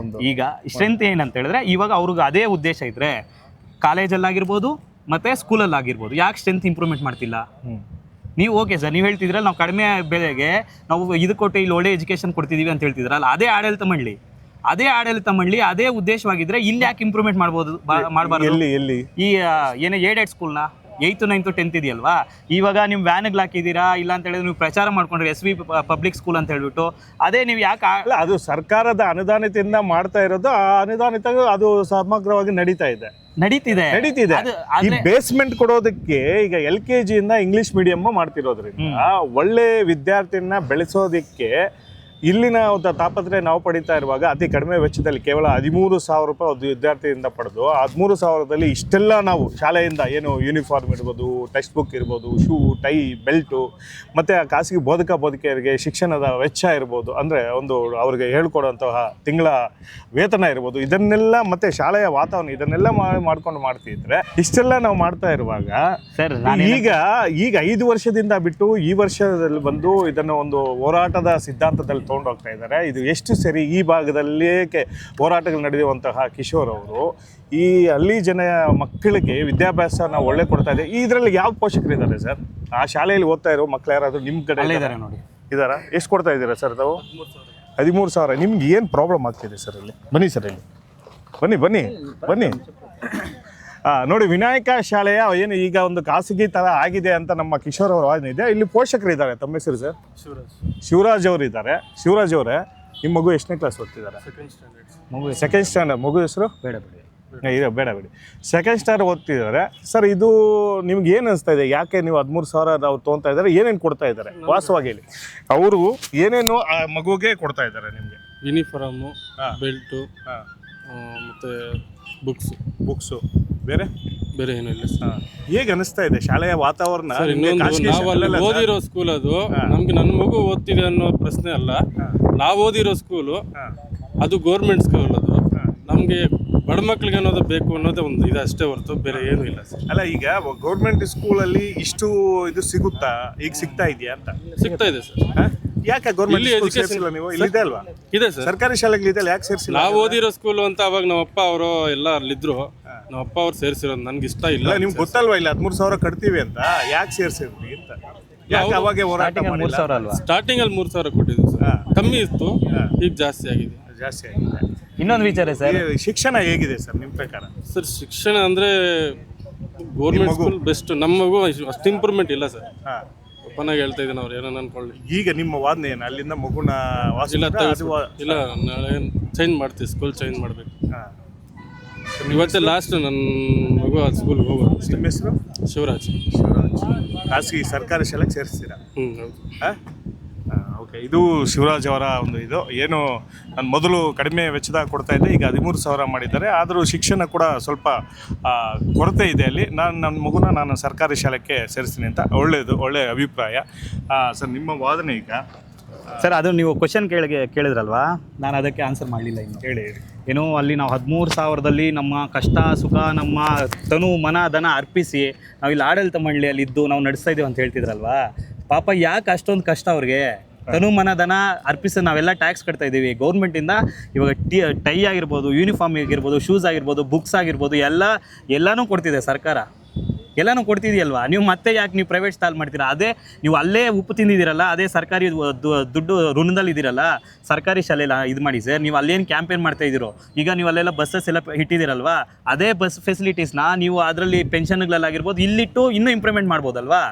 ಈಗ ಸ್ಟ್ರೆಂತ್ ಏನಂತ ಹೇಳಿದ್ರೆ, ಇವಾಗ ಅವ್ರಿಗೆ ಅದೇ ಉದ್ದೇಶ ಇದ್ರೆ ಕಾಲೇಜಲ್ಲಾಗಿರ್ಬೋದು ಮತ್ತೆ ಸ್ಕೂಲಲ್ಲಾಗಿರ್ಬೋದು, ಯಾಕೆ ಸ್ಟ್ರೆಂತ್ ಇಂಪ್ರೂವ್ಮೆಂಟ್ ಮಾಡ್ತಿಲ್ಲ ನೀವು? ಓಕೆ ಸರ್, ನೀವು ಹೇಳ್ತಿದ್ರಲ್ಲ ನಾವು ಕಡಿಮೆ ಬೆಲೆಗೆ ನಾವು ಇದು ಕೊಟ್ಟು ಇಲ್ಲಿ ಒಳ್ಳೆ ಎಜುಕೇಶನ್ ಕೊಡ್ತಿದೀವಿ ಅಂತ ಹೇಳ್ತಿದ್ರಲ್ಲ, ಅದೇ ಆಡಳಿತ ಮಂಡಳಿ ಅದೇ ಉದ್ದೇಶವಾಗಿದ್ರೆ ಇಲ್ಲಿ ಯಾಕೆ ಇಂಪ್ರೂವ್ಮೆಂಟ್ ಮಾಡಬಾರ್ದು? ಈ ಏನೇ ಏಡೆಡ್ ಸ್ಕೂಲ್ನ 8th 9th 10th ಇದೆಯಲ್ವಾ, ಇವಾಗ ನೀವು ವ್ಯಾನ್ಗೆ ಹಾಕಿದ್ದೀರಾ, ಇಲ್ಲ ಅಂತ ಹೇಳಿದ್ರೆ ನೀವು ಪ್ರಚಾರ ಮಾಡ್ಕೊಂಡ್ರೆ SV ಪಬ್ಲಿಕ್ ಸ್ಕೂಲ್ ಅಂತ ಹೇಳ್ಬಿಟ್ಟು, ಅದೇ ನೀವು ಯಾಕೆ? ಅಲ್ಲ, ಅದು ಸರ್ಕಾರದ ಅನುದಾನಿತದಿಂದ ಮಾಡ್ತಾ ಇರೋದು, ಆ ಅನುದಾನಿತ ಅದು ಸಮಗ್ರವಾಗಿ ನಡೀತಿದೆ. ಈ ಬೇಸ್ಮೆಂಟ್ ಕೊಡೋದಕ್ಕೆ ಈಗ LKG ಇಂದ ಇಂಗ್ಲಿಷ್ ಮೀಡಿಯಂ ಮಾಡ್ತಿರೋದ್ರಿಂದ ಒಳ್ಳೆ ವಿದ್ಯಾರ್ಥಿನ ಬೆಳೆಸೋದಕ್ಕೆ ಇಲ್ಲಿನ ಒಂದು ತಾಪತ್ರೆ ನಾವು ಪಡಿತಾ ಇರುವಾಗ ಅತಿ ಕಡಿಮೆ ವೆಚ್ಚದಲ್ಲಿ ಕೇವಲ 13,000 ರೂಪಾಯಿ ಒಂದು ವಿದ್ಯಾರ್ಥಿಯಿಂದ ಪಡೆದು 13,000ದಲ್ಲಿ ಇಷ್ಟೆಲ್ಲ ನಾವು ಶಾಲೆಯಿಂದ ಏನು ಯೂನಿಫಾರ್ಮ್ ಇರ್ಬೋದು, ಟೆಕ್ಸ್ಟ್ ಬುಕ್ ಇರ್ಬೋದು, ಶೂ, ಟೈ, ಬೆಲ್ಟು, ಮತ್ತು ಖಾಸಗಿ ಬೋಧಕಿಯರಿಗೆ ಶಿಕ್ಷಣದ ವೆಚ್ಚ ಇರ್ಬೋದು, ಅಂದರೆ ಒಂದು ಅವ್ರಿಗೆ ಹೇಳ್ಕೊಡುವಂತಹ ತಿಂಗಳ ವೇತನ ಇರ್ಬೋದು, ಇದನ್ನೆಲ್ಲ ಮತ್ತು ಶಾಲೆಯ ವಾತಾವರಣ ಇದನ್ನೆಲ್ಲ ಮಾಡ್ಕೊಂಡು ಮಾಡ್ತಿದ್ರೆ ಇಷ್ಟೆಲ್ಲ ನಾವು ಮಾಡ್ತಾ ಇರುವಾಗ ಸರ್ ಈಗ 5 ವರ್ಷದಿಂದ ಬಿಟ್ಟು ಈ ವರ್ಷದಲ್ಲಿ ಬಂದು ಇದನ್ನು ಒಂದು ಹೋರಾಟದ ಸಿದ್ಧಾಂತದಲ್ಲಿ ತಗೊಂಡು ಹೋಗ್ತಾ ಇದ್ದಾರೆ. ಇದು ಎಷ್ಟು ಸರಿ? ಈ ಭಾಗದಲ್ಲೇ ಹೋರಾಟಗಳು ನಡೆಯುವಂತಹ ಕಿಶೋರ್ ಅವರು ಈ ಹಳ್ಳಿ ಜನ ಮಕ್ಕಳಿಗೆ ವಿದ್ಯಾಭ್ಯಾಸನ ಒಳ್ಳೆ ಕೊಡ್ತಾ ಇದೆ. ಇದರಲ್ಲಿ ಯಾವ ಪೋಷಕರು ಇದ್ದಾರೆ ಸರ್? ಆ ಶಾಲೆಯಲ್ಲಿ ಓದ್ತಾ ಇರೋ ಮಕ್ಕಳು ಯಾರಾದರೂ ನಿಮ್ಮ ಕಡೆ ನೋಡಿ ಇದ್ದಾರಾ? ಎಷ್ಟು ಕೊಡ್ತಾ ಇದ್ದೀರಾ ಸರ್ ತಾವು? 13,000. ನಿಮ್ಗೆ ಏನು ಪ್ರಾಬ್ಲಮ್ ಆಗ್ತಿದೆ ಸರ್ ಇಲ್ಲಿ? ಬನ್ನಿ ಸರ್, ಇಲ್ಲಿ ಬನ್ನಿ. ನೋಡಿ, ವಿನಾಯಕ ಶಾಲೆಯ ಏನು ಈಗ ಒಂದು ಖಾಸಗಿ ಥರ ಆಗಿದೆ ಅಂತ ನಮ್ಮ ಕಿಶೋರ್ ಅವರ ವಾದನೆ ಇದೆ. ಇಲ್ಲಿ ಪೋಷಕರು ಇದ್ದಾರೆ. ತಮ್ಮ ಹೆಸರು ಸರ್? ಶಿವರಾಜ್ ಅವರು ಇದ್ದಾರೆ. ಶಿವರಾಜ್ ಅವರೇ, ನಿಮ್ಮ ಮಗು ಎಷ್ಟನೇ ಕ್ಲಾಸ್ ಓದ್ತಿದ್ದಾರೆ? Second standard. ಮಗು ಹೆಸರು? ಬೇಡ. ಸೆಕೆಂಡ್ ಸ್ಟ್ಯಾಂಡರ್ಡ್ ಓದ್ತಿದ್ದಾರೆ ಸರ್. ಇದು ನಿಮ್ಗೆ ಏನು ಅನಿಸ್ತಾ ಇದೆ? ಯಾಕೆ ನೀವು 13,000 ಅವ್ರು ತೊಗೊತಾ ಇದ್ದಾರೆ? ಏನೇನು ಕೊಡ್ತಾ ಇದ್ದಾರೆ? ವಾಸ್ತವಾಗಿ ಹೇಳಿ, ಅವರು ಏನೇನು ಆ ಮಗುಗೆ ಕೊಡ್ತಾ ಇದ್ದಾರೆ ನಿಮಗೆ? ಯೂನಿಫಾರ್ಮು, ಬೆಲ್ಟು, ಮತ್ತು ಬುಕ್ಸು, ಬೇರೆ ಏನೂ ಇಲ್ಲ ಸರ್. ಹೇಗೆ ಅನಿಸ್ತಾ ಇದೆ ಶಾಲೆಯ ವಾತಾವರಣ? ನಾವು ಅಲ್ಲಿ ಓದಿರೋ ಸ್ಕೂಲ್ ಅದು. ನಮ್ಗೆ ನನ್ನ ಮಗು ಓದ್ತಿದೆ ಅನ್ನೋ ಪ್ರಶ್ನೆ ಅಲ್ಲ. ನಾವು ಓದಿರೋ ಸ್ಕೂಲು ಅದು ಗೌರ್ಮೆಂಟ್ ಸ್ಕೂಲ್. ಅದು ನಮಗೆ ಬಡ ಮಕ್ಳಿಗೆ ಅನ್ನೋದು ಬೇಕು ಅನ್ನೋದೇ ಒಂದು ಇದು ಅಷ್ಟೇ ಹೊರತು ಬೇರೆ ಏನೂ ಇಲ್ಲ ಸರ್. ಅಲ್ಲ, ಈಗ ಗೌರ್ಮೆಂಟ್ ಸ್ಕೂಲಲ್ಲಿ ಇಷ್ಟು ಇದು ಸಿಗುತ್ತಾ? ಈಗ ಸಿಗ್ತಾ ಇದೆಯಾ ಅಂತ? ಸಿಗ್ತಾ ಇದೆ ಸರ್. ಯಾಕೆ ಗೌರ್ಮೆಂಟ್ ಎಜುಕೇಶನ್ ನೀವು ಇಲ್ಲಿದೆ ಅಲ್ವಾ? ಇದೆ ಸರ್, ಸರ್ಕಾರಿ ಶಾಲೆಗಳಿದೆ, ಯಾಕೆ ಸೇರಿಸಿಲ್ಲ? ನಾವು ಓದಿರೋ ಸ್ಕೂಲು ಅಂತ ಅವಾಗ ನಮ್ಮಪ್ಪ ಅವರು ಎಲ್ಲ ಅಲ್ಲಿದ್ರು. ನಮ್ಮಪ್ಪ ಅವ್ರು ಸೇರಿಸಿರೋದು ನನಗೆ ಇಷ್ಟ ಇಲ್ಲ. ನಿಮ್ಗೆ ಗೊತ್ತಲ್ವಾ ಇಲ್ಲ 13,000 ಕಟ್ತೀವಿ ಅಂತ? ಯಾಕೆ ಸೇರಿಸಿದ್ವಿ ಅಂತ? ಯಾಕೆ ಅವಾಗೆ ಹೋರಾಟ ಮಾಡಿಲ್ಲ? ಸ್ಟಾರ್ಟಿಂಗ್ ಅಲ್ಲಿ 3,000 ಕೊಟ್ಟಿದ್ವಿ ಸರ್. ಕಮ್ಮಿ ಇತ್ತು, ಈಗ ಜಾಸ್ತಿ ಆಗಿದೆ. ಇನ್ನೊಂದು ವಿಚಾರ ಸರ್, ಶಿಕ್ಷಣ ಹೇಗಿದೆ ಸರ್ ನಿಮ್ಮ ಪ್ರಕಾರ? ಸರ್, ಶಿಕ್ಷಣ ಅಂದ್ರೆ ಗೌರ್ಮೆಂಟ್ ಸ್ಕೂಲ್ ಬೆಸ್ಟ್. ನಮ್ಮ ಮಗು ಅಷ್ಟು ಇಂಪ್ರೂವ್ಮೆಂಟ್ ಇಲ್ಲ ಸರ್. ಓಪನಾಗಿ ಹೇಳ್ತಾ ಇದ್ದೀನಿ, ಅವ್ರು ಏನೋ ಅನ್ಕೊಳ್ಳಿ. ಈಗ ನಿಮ್ಮ ವಾದನೆ ಏನು? ಅಲ್ಲಿಂದ ಮಗುನ ಇಲ್ಲ, ನಾಳೆ ಚೇಂಜ್ ಮಾಡ್ತೀವಿ, ಸ್ಕೂಲ್ ಚೇಂಜ್ ಮಾಡಬೇಕು. ಇವತ್ತೇ ಲಾಸ್ಟ್ ನನ್ನ ಮಗು ಆ ಸ್ಕೂಲ್ಗೆ ಹೋಗೋದು. ನಿಮ್ಮ ಹೆಸರು? ಶಿವರಾಜ್. ಖಾಸಗಿ ಸರ್ಕಾರಿ ಶಾಲೆಗೆ ಸೇರಿಸ್ತೀರಾ? ಹೌದು. ಓಕೆ, ಇದು ಶಿವರಾಜ್ ಅವರ ಒಂದು ಇದು. ಏನು ನಾನು ಮೊದಲು ಕಡಿಮೆ ವೆಚ್ಚದಾಗ ಕೊಡ್ತಾ ಇದ್ದೆ, ಈಗ 13,000 ಮಾಡಿದ್ದಾರೆ. ಆದರೂ ಶಿಕ್ಷಣ ಕೂಡ ಸ್ವಲ್ಪ ಕೊರತೆ ಇದೆ ಅಲ್ಲಿ. ನನ್ನ ಮಗುನ ನಾನು ಸರ್ಕಾರಿ ಶಾಲೆಗೆ ಸೇರಿಸ್ತೀನಿ ಅಂತ ಒಳ್ಳೆಯ ಅಭಿಪ್ರಾಯ ಸರ್. ನಿಮ್ಮ ವಾದನೆ ಈಗ ಸರ್, ಅದು ನೀವು ಕ್ವಶನ್ ಕೇಳಿದ್ರಲ್ವಾ, ನಾನು ಅದಕ್ಕೆ ಆನ್ಸರ್ ಮಾಡಲಿಲ್ಲ. ಇನ್ನು ಹೇಳಿ. ಏನು ಅಲ್ಲಿ ನಾವು 13,000ದಲ್ಲಿ ನಮ್ಮ ಕಷ್ಟ ಸುಖ, ನಮ್ಮ ತನು ಮನ ಧನ ಅರ್ಪಿಸಿ ನಾವು ಇಲ್ಲಿ ಆಡಳಿತ ಮಂಡಳಿಯಲ್ಲಿ ಇದ್ದು ನಾವು ನಡೆಸ್ತಾ ಇದ್ದೀವಿ ಅಂತ ಹೇಳ್ತಿದ್ರಲ್ವಾ. ಪಾಪ ಯಾಕೆ ಅಷ್ಟೊಂದು ಕಷ್ಟ ಅವ್ರಿಗೆ? ತನು ಮನ ಧನ ಅರ್ಪಿಸಿ ನಾವೆಲ್ಲ ಟ್ಯಾಕ್ಸ್ ಕಟ್ತಾ ಇದ್ದೀವಿ ಗೌರ್ಮೆಂಟಿಂದ. ಇವಾಗ ಟೈ ಆಗಿರ್ಬೋದು, ಯೂನಿಫಾರ್ಮ್ ಆಗಿರ್ಬೋದು, ಶೂಸ್ ಆಗಿರ್ಬೋದು, ಬುಕ್ಸ್ ಆಗಿರ್ಬೋದು, ಎಲ್ಲನೂ ಕೊಡ್ತಿದೆ ಸರ್ಕಾರ. ಎಲ್ಲನೂ ಕೊಡ್ತಿದೆಯಲ್ವಾ? ನೀವು ಮತ್ತೆ ಯಾಕೆ ನೀವು ಪ್ರೈವೇಟ್ ಸ್ಟಾಲ್ ಮಾಡ್ತೀರಾ? ಅದೇ ನೀವು ಅಲ್ಲೇ ಉಪ್ಪು ತಿಂದಿದ್ದೀರಲ್ಲ, ಅದೇ ಸರ್ಕಾರಿ ದುಡ್ಡು ಋಣದಲ್ಲಿ ಇದ್ದೀರಲ್ಲ, ಸರ್ಕಾರಿ ಶಾಲೆಲ್ಲ ಇದು ಮಾಡಿ ಸರ್. ನೀವು ಅಲ್ಲೇನು ಕ್ಯಾಂಪೇನ್ ಮಾಡ್ತಾ ಇದ್ದೀರೋ, ಈಗ ನೀವು ಅಲ್ಲೆಲ್ಲ ಬಸ್ಸಸ್ ಎಲ್ಲ ಇಟ್ಟಿದ್ದೀರಲ್ವಾ, ಅದೇ ಬಸ್ ಫೆಸಿಲಿಟೀಸ್ನ ನೀವು ಅದರಲ್ಲಿ ಪೆನ್ಷನ್ಗಳಲ್ಲಾಗಿರ್ಬೋದು ಇಲ್ಲಿಟ್ಟು ಇನ್ನೂ ಇಂಪ್ರೂವ್ಮೆಂಟ್ ಮಾಡ್ಬೋದಲ್ವಾ?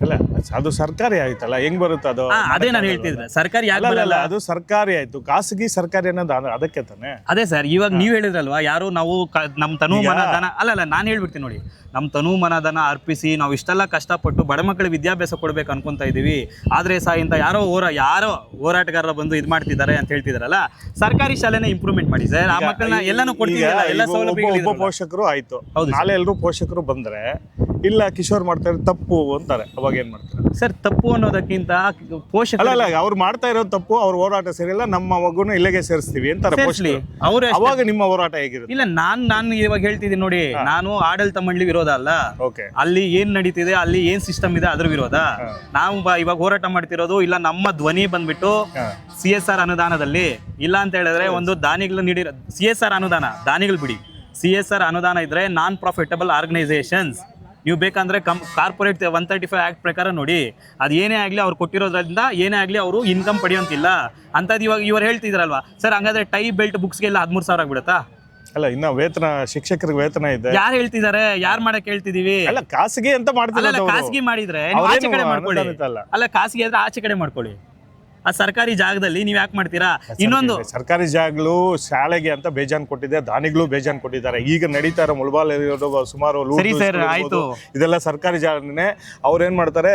ಅಲ್ಲ ಅದು ಸರ್ಕಾರಿ ಆಯ್ತಲ್ಲ, ಹೆಂಗ್ ಬರುತ್ತೆ ಅದು? ಅದೇ ನಾನು ಹೇಳ್ತಿದ್ರೆ ಸರ್ಕಾರಿ ಯಾಕೆ ಅಲ್ಲ, ಬರಲ್ಲ? ಅದು ಸರ್ಕಾರಿ ಆಯ್ತು, ಖಾಸಗಿ ಸರ್ಕಾರಿ ಅನ್ನೋದು ಅದಕ್ಕೆ ತಾನೆ. ಅದೇ ಸರ್, ಇವಾಗ ನೀವು ಹೇಳಿದ್ರಲ್ವಾ, ಯಾರು ನಾವು ನಮ್ಮ ತನು ಮನ ಧನ ಅಲ್ಲ ನಾನು ಹೇಳ್ಬಿಡ್ತೀನಿ ನೋಡಿ, ನಮ್ಮ ತನು ಮನ ಧನ ಅರ್ಪಿಸಿ ನಾವು ಇಷ್ಟೆಲ್ಲ ಕಷ್ಟಪಟ್ಟು ಬಡ ಮಕ್ಕಳಿಗೆ ವಿದ್ಯಾಭ್ಯಾಸ ಕೊಡ್ಬೇಕು ಅನ್ಕೊಂತ ಇದೀವಿ. ಆದ್ರೆ ಇಂಥ ಯಾರೋ ಹೋರಾಟಗಾರರು ಬಂದು ಇದು ಮಾಡ್ತಿದ್ದಾರೆ ಅಂತ ಹೇಳ್ತಿದಾರಲ್ಲ, ಸರ್ಕಾರಿ ಶಾಲೆನ ಇಂಪ್ರೂವ್ಮೆಂಟ್ ಮಾಡಿ ಸರ್, ಆ ಮಕ್ಕಳನ್ನ ಎಲ್ಲಾನು ಕೊಡ್ತಿದ್ದೀರಾ, ಎಲ್ಲ ಒಬ್ಬ ಪೋಷಕರು ಆಯ್ತು, ನಾಳೆ ಎಲ್ಲರೂ ಪೋಷಕರು ಬಂದ್ರೆ ಇಲ್ಲ ಕಿಶೋರ್ ಮಾಡ್ತಾರೆ ತಪ್ಪು ಅಂತಾರೆ, ಅವಾಗ ಏನ್ ಮಾಡ್ತಾರೆ ಸರ್? ತಪ್ಪು ಅನ್ನೋದಕ್ಕಿಂತ ಪೋಷಕರು ಅಲ್ಲ ಅವ್ರು ಮಾಡ್ತಾ ಇರೋದು ತಪ್ಪು, ಅವ್ರ ಹೋರಾಟ ಸರಿಯಿಲ್ಲ, ನಮ್ಮ ಮಗುನ ಇಲ್ಲಿಗೆ ಸೇರಿಸ್ತೀವಿ ಅಂತಾರೆ ಸೇರಿಸ್ಲಿ, ಪೋಷಕರು. ಅವ್ರು ಅವಾಗ ನಿಮ್ಮ ಹೋರಾಟ ಹೇಗಿರುತ್ತೆ? ಇಲ್ಲ ನಾನು ಇವಾಗ ಹೇಳ್ತಿದ್ದೀನಿ ನೋಡಿ, ನಾನು ಆಡಳಿತ ಮಂಡಳಿ ವಿರೋಧ ಅಲ್ಲ, ಓಕೆ, ಅಲ್ಲಿ ಏನ್ ನಡೀತಿದೆ, ಅಲ್ಲಿ ಏನ್ ಸಿಸ್ಟಮ್ ಇದೆ ಅದ್ರ ವಿರೋಧ. ನಾವು ಇವಾಗ ಹೋರಾಟ ಮಾಡ್ತಿರೋದು ಇಲ್ಲ, ನಮ್ಮ ಧ್ವನಿ ಬಂದ್ಬಿಟ್ಟು CSR ಅನುದಾನದಲ್ಲಿ, ಇಲ್ಲ ಅಂತ ಹೇಳಿದ್ರೆ ಒಂದು ದಾನಿಗಳು ನೀಡಿರೋ CSR ಅನುದಾನ, ದಾನಿಗಳು ಬಿಡಿ, CSR ಅನುದಾನ ಇದ್ರೆ ನಾನ್ ಪ್ರಾಫಿಟಬಲ್ ಆರ್ಗನೈಸೇಷನ್ಸ್. ನೀವು ಬೇಕಂದ್ರೆ ಕಾರ್ಪೊರೇಟ್ 135 ಆಕ್ಟ್ ಪ್ರಕಾರ ನೋಡಿ, ಅದು ಏನೇ ಆಗಲಿ ಅವ್ರು ಕೊಟ್ಟಿರೋದ್ರಿಂದ ಏನೇ ಆಗಲಿ ಅವರು ಇನ್ಕಮ್ ಪಡೆಯೋಂತಿಲ್ಲ ಅಂತದ್ದು. ಇವಾಗ ಇವ್ರು ಹೇಳ್ತಿದ್ರಲ್ವಾ ಸರ್, ಹಂಗಾದ್ರೆ ಟೈ ಬೆಲ್ಟ್ ಬುಕ್ಸ್ಗೆಲ್ಲ 13,000 ಆಗ್ಬಿಡುತ್ತಾ? ಅಲ್ಲ ಇನ್ನ ವೇತನ, ಶಿಕ್ಷಕರಿಗೆ ವೇತನ ಇದೆ. ಯಾರು ಹೇಳ್ತಿದ್ದಾರೆ? ಯಾರು ಮಾಡಕ್ ಹೇಳ್ತಿದೀವಿ? ಅಲ್ಲ ಖಾಸಗಿ ಅಂತ ಮಾಡ್ತಿಲ್ಲ, ಖಾಸಗಿ ಮಾಡಿದ್ರೆ ನೀವು ಆಚೆ ಕಡೆ ಮಾಡ್ಕೊಳ್ಳಿ. ಅಲ್ಲ ಖಾಸಗಿ ಆದ್ರೆ ಆಚೆ ಕಡೆ ಮಾಡ್ಕೊಳ್ಳಿ, ಆ ಸರ್ಕಾರಿ ಜಾಗದಲ್ಲಿ ನೀವ್ ಯಾಕೆ ಮಾಡ್ತೀರಾ? ಇನ್ನೊಂದು ಸರ್ಕಾರಿ ಜಾಗಗಳು ಶಾಲೆಗೆ ಅಂತ ಬೇಜಾನ್ ಕೊಟ್ಟಿದೆ, ದಾನಿಗಳು ಬೇಜಾನ್ ಕೊಟ್ಟಿದ್ದಾರೆ. ಈಗ ನಡೀತಾ ಇರೋ ಮುಳಬಾಲ್ ಸುಮಾರು ಸರಿ ಸರ್, ಆಯ್ತು, ಇದೆಲ್ಲ ಸರ್ಕಾರಿ ಜಾಗನೇ. ಅವ್ರು ಏನ್ ಮಾಡ್ತಾರೆ,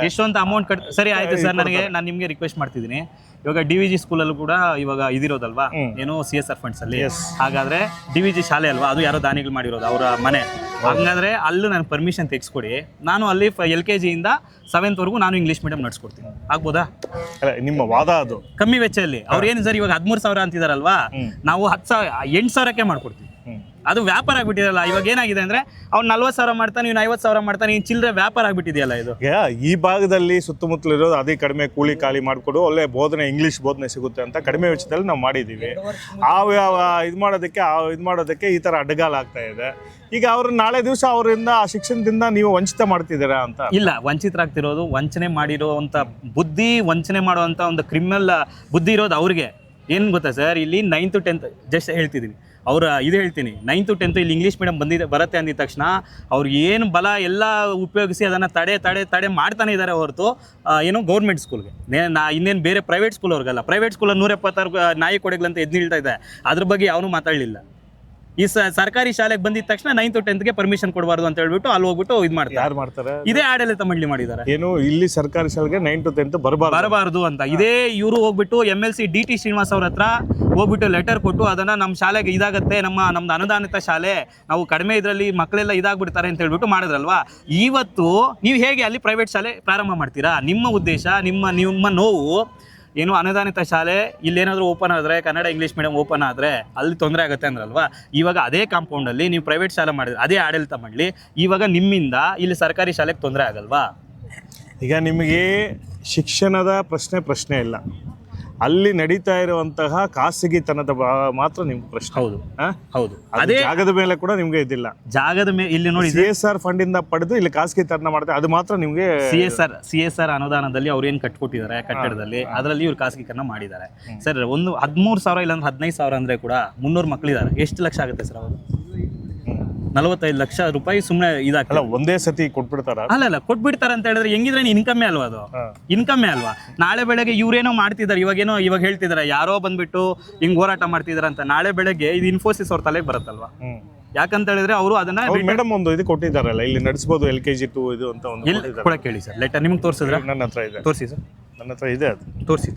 ಎಷ್ಟೊಂದು ಅಮೌಂಟ್ ಸರಿ ಆಯ್ತು ಸರ್, ನಾನು ನಿಮ್ಗೆ ರಿಕ್ವೆಸ್ಟ್ ಮಾಡ್ತಿದ್ದೀನಿ, ಇವಾಗ DVG ಸ್ಕೂಲಲ್ಲೂ ಕೂಡ ಇವಾಗ ಇದಿರೋದಲ್ವಾ, ಏನೋ CSR ಫಂಡ್ಸ್ ಅಲ್ಲಿ, ಹಾಗಾದ್ರೆ DVG ಶಾಲೆ ಅಲ್ವಾ, ಅದು ಯಾರೋ ದಾನಿಗಳು ಮಾಡಿರೋದು ಅವರ ಮನೆ, ಹಂಗಾದ್ರೆ ಅಲ್ಲೂ ನಾನು ಪರ್ಮಿಷನ್ ತೆಗೆಸ್ಕೊಡಿ, ನಾನು ಅಲ್ಲಿ LKG ಇಂದ 7th ವರೆಗೂ ನಾನು ಇಂಗ್ಲಿಷ್ ಮೀಡಿಯಂ ನಡ್ಸ್ಕೊಡ್ತೀನಿ, ಆಗ್ಬೋದಾ? ನಿಮ್ಮ ವಾದ ಅದು ಕಮ್ಮಿ ವೆಚ್ಚದಲ್ಲಿ. ಅವ್ರು ಏನು ಸರ್ ಇವಾಗ 13,000 ಅಂತಿದಾರಲ್ವಾ, ನಾವು 8,000ಕ್ಕೆ ಮಾಡ್ಕೊಡ್ತೀವಿ. ಅದು ವ್ಯಾಪಾರ ಆಗ್ಬಿಟ್ಟಿದಲ್ಲ. ಇವಾಗ ಏನಾಗಿದೆ ಅಂದ್ರೆ ಅವ್ನು 40,000 ಮಾಡ್ತಾನೆ, ಇವ್ನು 50,000 ಮಾಡ್ತಾನೆ, ಇನ್ನು ಚಿಲ್ಲರೆ ವ್ಯಾಪಾರ ಆಗ್ಬಿಟ್ಟಿದೆಯಲ್ಲ ಇದು. ಈ ಭಾಗದಲ್ಲಿ ಸುತ್ತಮುತ್ತಲು ಇರೋದು ಅದೇ ಕಡಿಮೆ ಕೂಲಿ ಖಾಲಿ ಮಾಡಿಕೊಡು, ಒಳ್ಳೆ ಬೋಧನೆ, ಇಂಗ್ಲೀಷ್ ಬೋಧನೆ ಸಿಗುತ್ತೆ ಅಂತ ಕಡಿಮೆ ವೆಚ್ಚದಲ್ಲಿ ನಾವು ಮಾಡಿದ್ದೀವಿ. ಇದು ಮಾಡೋದಕ್ಕೆ ಈ ಥರ ಅಡ್ಡಗಾಲ ಆಗ್ತಾ ಇದೆ. ಈಗ ಅವ್ರು ನಾಳೆ ದಿವಸ ಅವರಿಂದ ಆ ಶಿಕ್ಷಣದಿಂದ ನೀವು ವಂಚಿತ ಮಾಡ್ತಿದ್ದೀರಾ ಅಂತ? ಇಲ್ಲ, ವಂಚಿತರಾಗ್ತಿರೋದು, ವಂಚನೆ ಮಾಡಿರೋವಂಥ ಬುದ್ಧಿ, ವಂಚನೆ ಮಾಡುವಂಥ ಒಂದು ಕ್ರಿಮಿನಲ್ ಬುದ್ಧಿ ಇರೋದು ಅವ್ರಿಗೆ. ಏನು ಗೊತ್ತಾ ಸರ್, ಇಲ್ಲಿ 9th to 10th ಜಸ್ಟ್ ಹೇಳ್ತಿದ್ದೀನಿ, ಇದು ಹೇಳ್ತೀನಿ, 9th to 10th ಇಲ್ಲಿ ಇಂಗ್ಲೀಷ್ ಮೀಡಿಯಂ ಬರುತ್ತೆ ಅಂದಿದ ತಕ್ಷಣ ಅವ್ರು ಏನು ಬಲ ಎಲ್ಲ ಉಪಯೋಗಿಸಿ ಅದನ್ನು ತಡೆ ಮಾಡ್ತಾನೆ ಇದ್ದಾರೆ ಹೊರತು ಏನು ಗೌರ್ಮೆಂಟ್ ಸ್ಕೂಲ್ಗೆ ಇನ್ನೇನು ಬೇರೆ ಪ್ರೈವೇಟ್ ಸ್ಕೂಲ್ ಅವ್ರಿಗಲ್ಲ. ಪ್ರೈವೇಟ್ ಸ್ಕೂಲಲ್ಲಿ 176 ನಾಯಿ ಕೊಡೆಗಳಂತ ಎದ್ದು ನಿಲ್ತಾ ಇದೆ, ಅದ್ರ ಬಗ್ಗೆ ಅವನು ಮಾತಾಡಲಿಲ್ಲ. ಈ ಸರ್ಕಾರಿ ಶಾಲೆಗೆ ಬಂದಿದ ತಕ್ಷಣ 9th to 10th ಪರ್ಮಿಷನ್ ಕೊಡಬಾರ್ದು ಅಂತ ಹೇಳ್ಬಿಟ್ಟು ಅಲ್ಲಿ ಹೋಗ್ಬಿಟ್ಟು ಇದು ಮಾಡ್ತಾರೆ. ಯಾರು ಮಾಡ್ತಾರೆ? ಇದೇ ಆಡಳಿತ ಮಂಡಳಿ ಮಾಡಿದ್ದಾರೆ. ಏನು ಇಲ್ಲಿ ಸರ್ಕಾರಿ ಶಾಲೆಗೆ 9th to 10th ಬರಬಾರ್ದು ಅಂತ ಇದೇ ಇವರು ಹೋಗ್ಬಿಟ್ಟು MLC DT ಶ್ರೀನಿವಾಸ್ ಅವ್ರ ಹತ್ರ ಹೋಗ್ಬಿಟ್ಟು ಲೆಟರ್ ಕೊಟ್ಟು ಅದನ್ನ ನಮ್ಮ ಶಾಲೆಗೆ ಇದಾಗುತ್ತೆ, ನಮ್ದು ಅನುದಾನಿತ ಶಾಲೆ, ನಾವು ಕಡಿಮೆ ಇದರಲ್ಲಿ ಮಕ್ಕಳೆಲ್ಲ ಇದಾಗ್ಬಿಡ್ತಾರೆ ಅಂತ ಹೇಳ್ಬಿಟ್ಟು ಮಾಡಿದ್ರಲ್ವಾ. ಇವತ್ತು ನೀವು ಹೇಗೆ ಅಲ್ಲಿ ಪ್ರೈವೇಟ್ ಶಾಲೆ ಪ್ರಾರಂಭ ಮಾಡ್ತೀರಾ? ನಿಮ್ಮ ಉದ್ದೇಶ, ನಿಮ್ಮ ನೋವು ಏನು, ಅನುದಾನಿತ ಶಾಲೆ ಇಲ್ಲೇನಾದರೂ ಓಪನ್ ಆದರೆ, ಕನ್ನಡ ಇಂಗ್ಲೀಷ್ ಮೀಡಿಯಂ ಓಪನ್ ಆದರೆ ಅಲ್ಲಿ ತೊಂದರೆ ಆಗುತ್ತೆ ಅಂದ್ರಲ್ವಾ. ಇವಾಗ ಅದೇ ಕಾಂಪೌಂಡಲ್ಲಿ ನೀವು ಪ್ರೈವೇಟ್ ಶಾಲೆ ಮಾಡಿದ್ರೆ, ಅದೇ ಆಡಳಿತ ಮಾಡಲಿ, ಇವಾಗ ನಿಮ್ಮಿಂದ ಇಲ್ಲಿ ಸರ್ಕಾರಿ ಶಾಲೆಗೆ ತೊಂದರೆ ಆಗಲ್ವಾ? ಈಗ ನಿಮಗೆ ಶಿಕ್ಷಣದ ಪ್ರಶ್ನೆ ಇಲ್ಲ, ಅಲ್ಲಿ ನಡೀತಾ ಇರುವಂತಹ ಖಾಸಗಿತನದ ಮಾತ್ರ ನಿಮ್ಗೆ ಪ್ರಶ್ನೆ. ಹೌದು ಅದೇ ಜಾಗದ ಮೇಲೆ ಕೂಡ ನಿಮ್ಗೆ ಇದಿಲ್ಲ. ಜಾಗದ ಮೇಲೆ ಇಲ್ಲಿ ನೋಡಿ CSR ಫಂಡ್ ಇಂದ ಪಡೆದು ಇಲ್ಲಿ ಖಾಸಗಿತನ ಮಾಡ್ತಾರೆ, ಅದು ಮಾತ್ರ ನಿಮ್ಗೆ. CSR ಅನುದಾನದಲ್ಲಿ ಅವ್ರು ಏನ್ ಕಟ್ಕೊಟ್ಟಿದ್ದಾರೆ ಕಟ್ಟಡದಲ್ಲಿ, ಅದರಲ್ಲಿ ಇವ್ರು ಖಾಸಗೀಕರಣ ಮಾಡಿದ್ದಾರೆ ಸರ್. ಒಂದು 13,000 ಇಲ್ಲಾಂದ್ರೆ 15,000 ಅಂದ್ರೆ ಕೂಡ 300 ಮಕ್ಕಳಿದ್ದಾರೆ, ಎಷ್ಟು ಲಕ್ಷ ಆಗುತ್ತೆ ಸರ್? ಅವರು 45 ಲಕ್ಷ ರೂಪಾಯಿ ಸುಮ್ಮನೆ ಇದಾಗಲ್ಲ, ಒಂದೇ ಸತಿ ಕೊಟ್ಬಿಡ್ತಾರ? ಅಲ್ಲ ಕೊಟ್ಬಿಡ್ತಾರ ಅಂತ ಹೇಳಿದ್ರೆ ಹೆಂಗಿದ್ರೆ ಇನ್ಕಮ್ಮೇ ಅಲ್ವಾ? ಅದು ಇನ್ಕಮ್ಮೇ ಅಲ್ವಾ? ನಾಳೆ ಬೆಳಗ್ಗೆ ಇವ್ರೇನೋ ಮಾಡ್ತಿದ್ದಾರೆ, ಇವಾಗ ಹೇಳ್ತಿದಾರೆ ಯಾರೋ ಬಂದ್ಬಿಟ್ಟು ಹಿಂಗ್ ಹೋರಾಟ ಮಾಡ್ತಿದಾರೆ ಅಂತ, ನಾಳೆ ಬೆಳಗ್ಗೆ ಇದು ಇನ್ಫೋಸಿಸ್ ಅವ್ರ ತಲೆಗೆ ಬರುತ್ತಲ್ವಾ? ಯಾಕಂತ ಹೇಳಿದ್ರೆ ಅವರು ಅದನ್ನ ಮೇಡಮ್ ಒಂದು ಇದು ಕೊಟ್ಟಿದ್ದಾರಲ್ಲ, ಇಲ್ಲಿ ನಡೆಸಬಹುದು LKG 2 ಇದು ಅಂತ ಒಂದು ಕೂಡ ಕೇಳಿ ಸರ್. ಲೆಟರ್ ನಿಮ್ಗೆ ತೋರಿಸಿದ್ರೆ? ನನ್ನ ಹತ್ರ ಇದೆ, ತೋರಿಸಿ ಸರ್. ನನ್ನ ಹತ್ರ ಇದೆ, ಅದು ತೋರಿಸಿ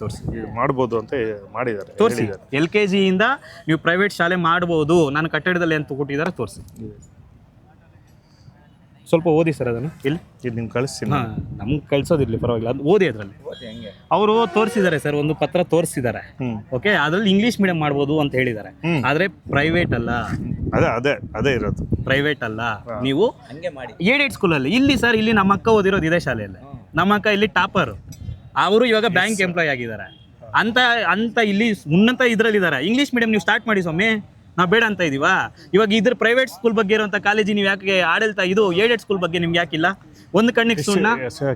ಮಾಡ್ಬೋದು ಅಂತ ಮಾಡಿದ್ದಾರೆ, ತೋರಿಸಿ. LKG ಇಂದ ನೀವು ಪ್ರೈವೇಟ್ ಶಾಲೆ ಮಾಡ್ಬೋದು, ನಾನು ಕಟ್ಟಡದಲ್ಲಿ ಅಂತ ಕೊಟ್ಟಿದ್ದಾರೆ, ತೋರಿಸಿ. ಸ್ವಲ್ಪ ಓದಿ ಸರ್ ಅದನ್ನು. ಇಲ್ಲಿ ನಿಮ್ಗೆ ಕಳಿಸ್ತೀನಿ. ನಮ್ಗೆ ಕಳ್ಸೋದಿರ್ಲಿ ಪರವಾಗಿಲ್ಲ, ಅದು ಓದಿ. ಅದರಲ್ಲಿ ಅವರು ತೋರಿಸಿದ್ದಾರೆ ಸರ್, ಒಂದು ಪತ್ರ ತೋರಿಸಿದ್ದಾರೆ. ಓಕೆ, ಅದ್ರಲ್ಲಿ ಇಂಗ್ಲಿಷ್ ಮೀಡಿಯಂ ಮಾಡ್ಬೋದು ಅಂತ ಹೇಳಿದ್ದಾರೆ, ಆದ್ರೆ ಪ್ರೈವೇಟ್ ಅಲ್ಲ. ಅದೇ ಇರೋದು, ಪ್ರೈವೇಟ್ ಅಲ್ಲ. ನೀವು ಏಡೆಡ್ ಸ್ಕೂಲಲ್ಲಿ ಇಲ್ಲಿ ಸರ್, ಇಲ್ಲಿ ನಮ್ಮ ಅಕ್ಕ ಓದಿರೋದು ಇದೇ ಶಾಲೆಯಲ್ಲಿ. ನಮ್ಮ ಅಕ್ಕ ಇಲ್ಲಿ ಟಾಪರ್, ಅವರು ಇವಾಗ ಬ್ಯಾಂಕ್ ಎಂಪ್ಲಾಯ್ ಆಗಿದ್ದಾರೆ ಅಂತ ಇಲ್ಲಿ ಉನ್ನತ ಇದ್ರಲ್ಲಿದ್ದಾರೆ. ಇಂಗ್ಲಿಷ್ ಮೀಡಿಯಂ ನೀವು ಸ್ಟಾರ್ಟ್ ಮಾಡಿ ಸ್ವಾಮಿ, ನಾವು ಬೇಡ ಅಂತ ಇದೀವಾ? ಇವಾಗ ಇದ್ರ ಪ್ರೈವೇಟ್ ಸ್ಕೂಲ್ ಬಗ್ಗೆ ಇರುವಂತ ಕಾಲೇಜಿ ನೀವು ಯಾಕೆ ಆಡಳಿತ ಇದು ಏಡೆಡ್ ಸ್ಕೂಲ್ ಬಗ್ಗೆ ನಿಮ್ಗೆ ಯಾಕಿಲ್ಲ? ಒಂದು ಕಣ್ಣಿಗೆ ಸುಣ್ಣ.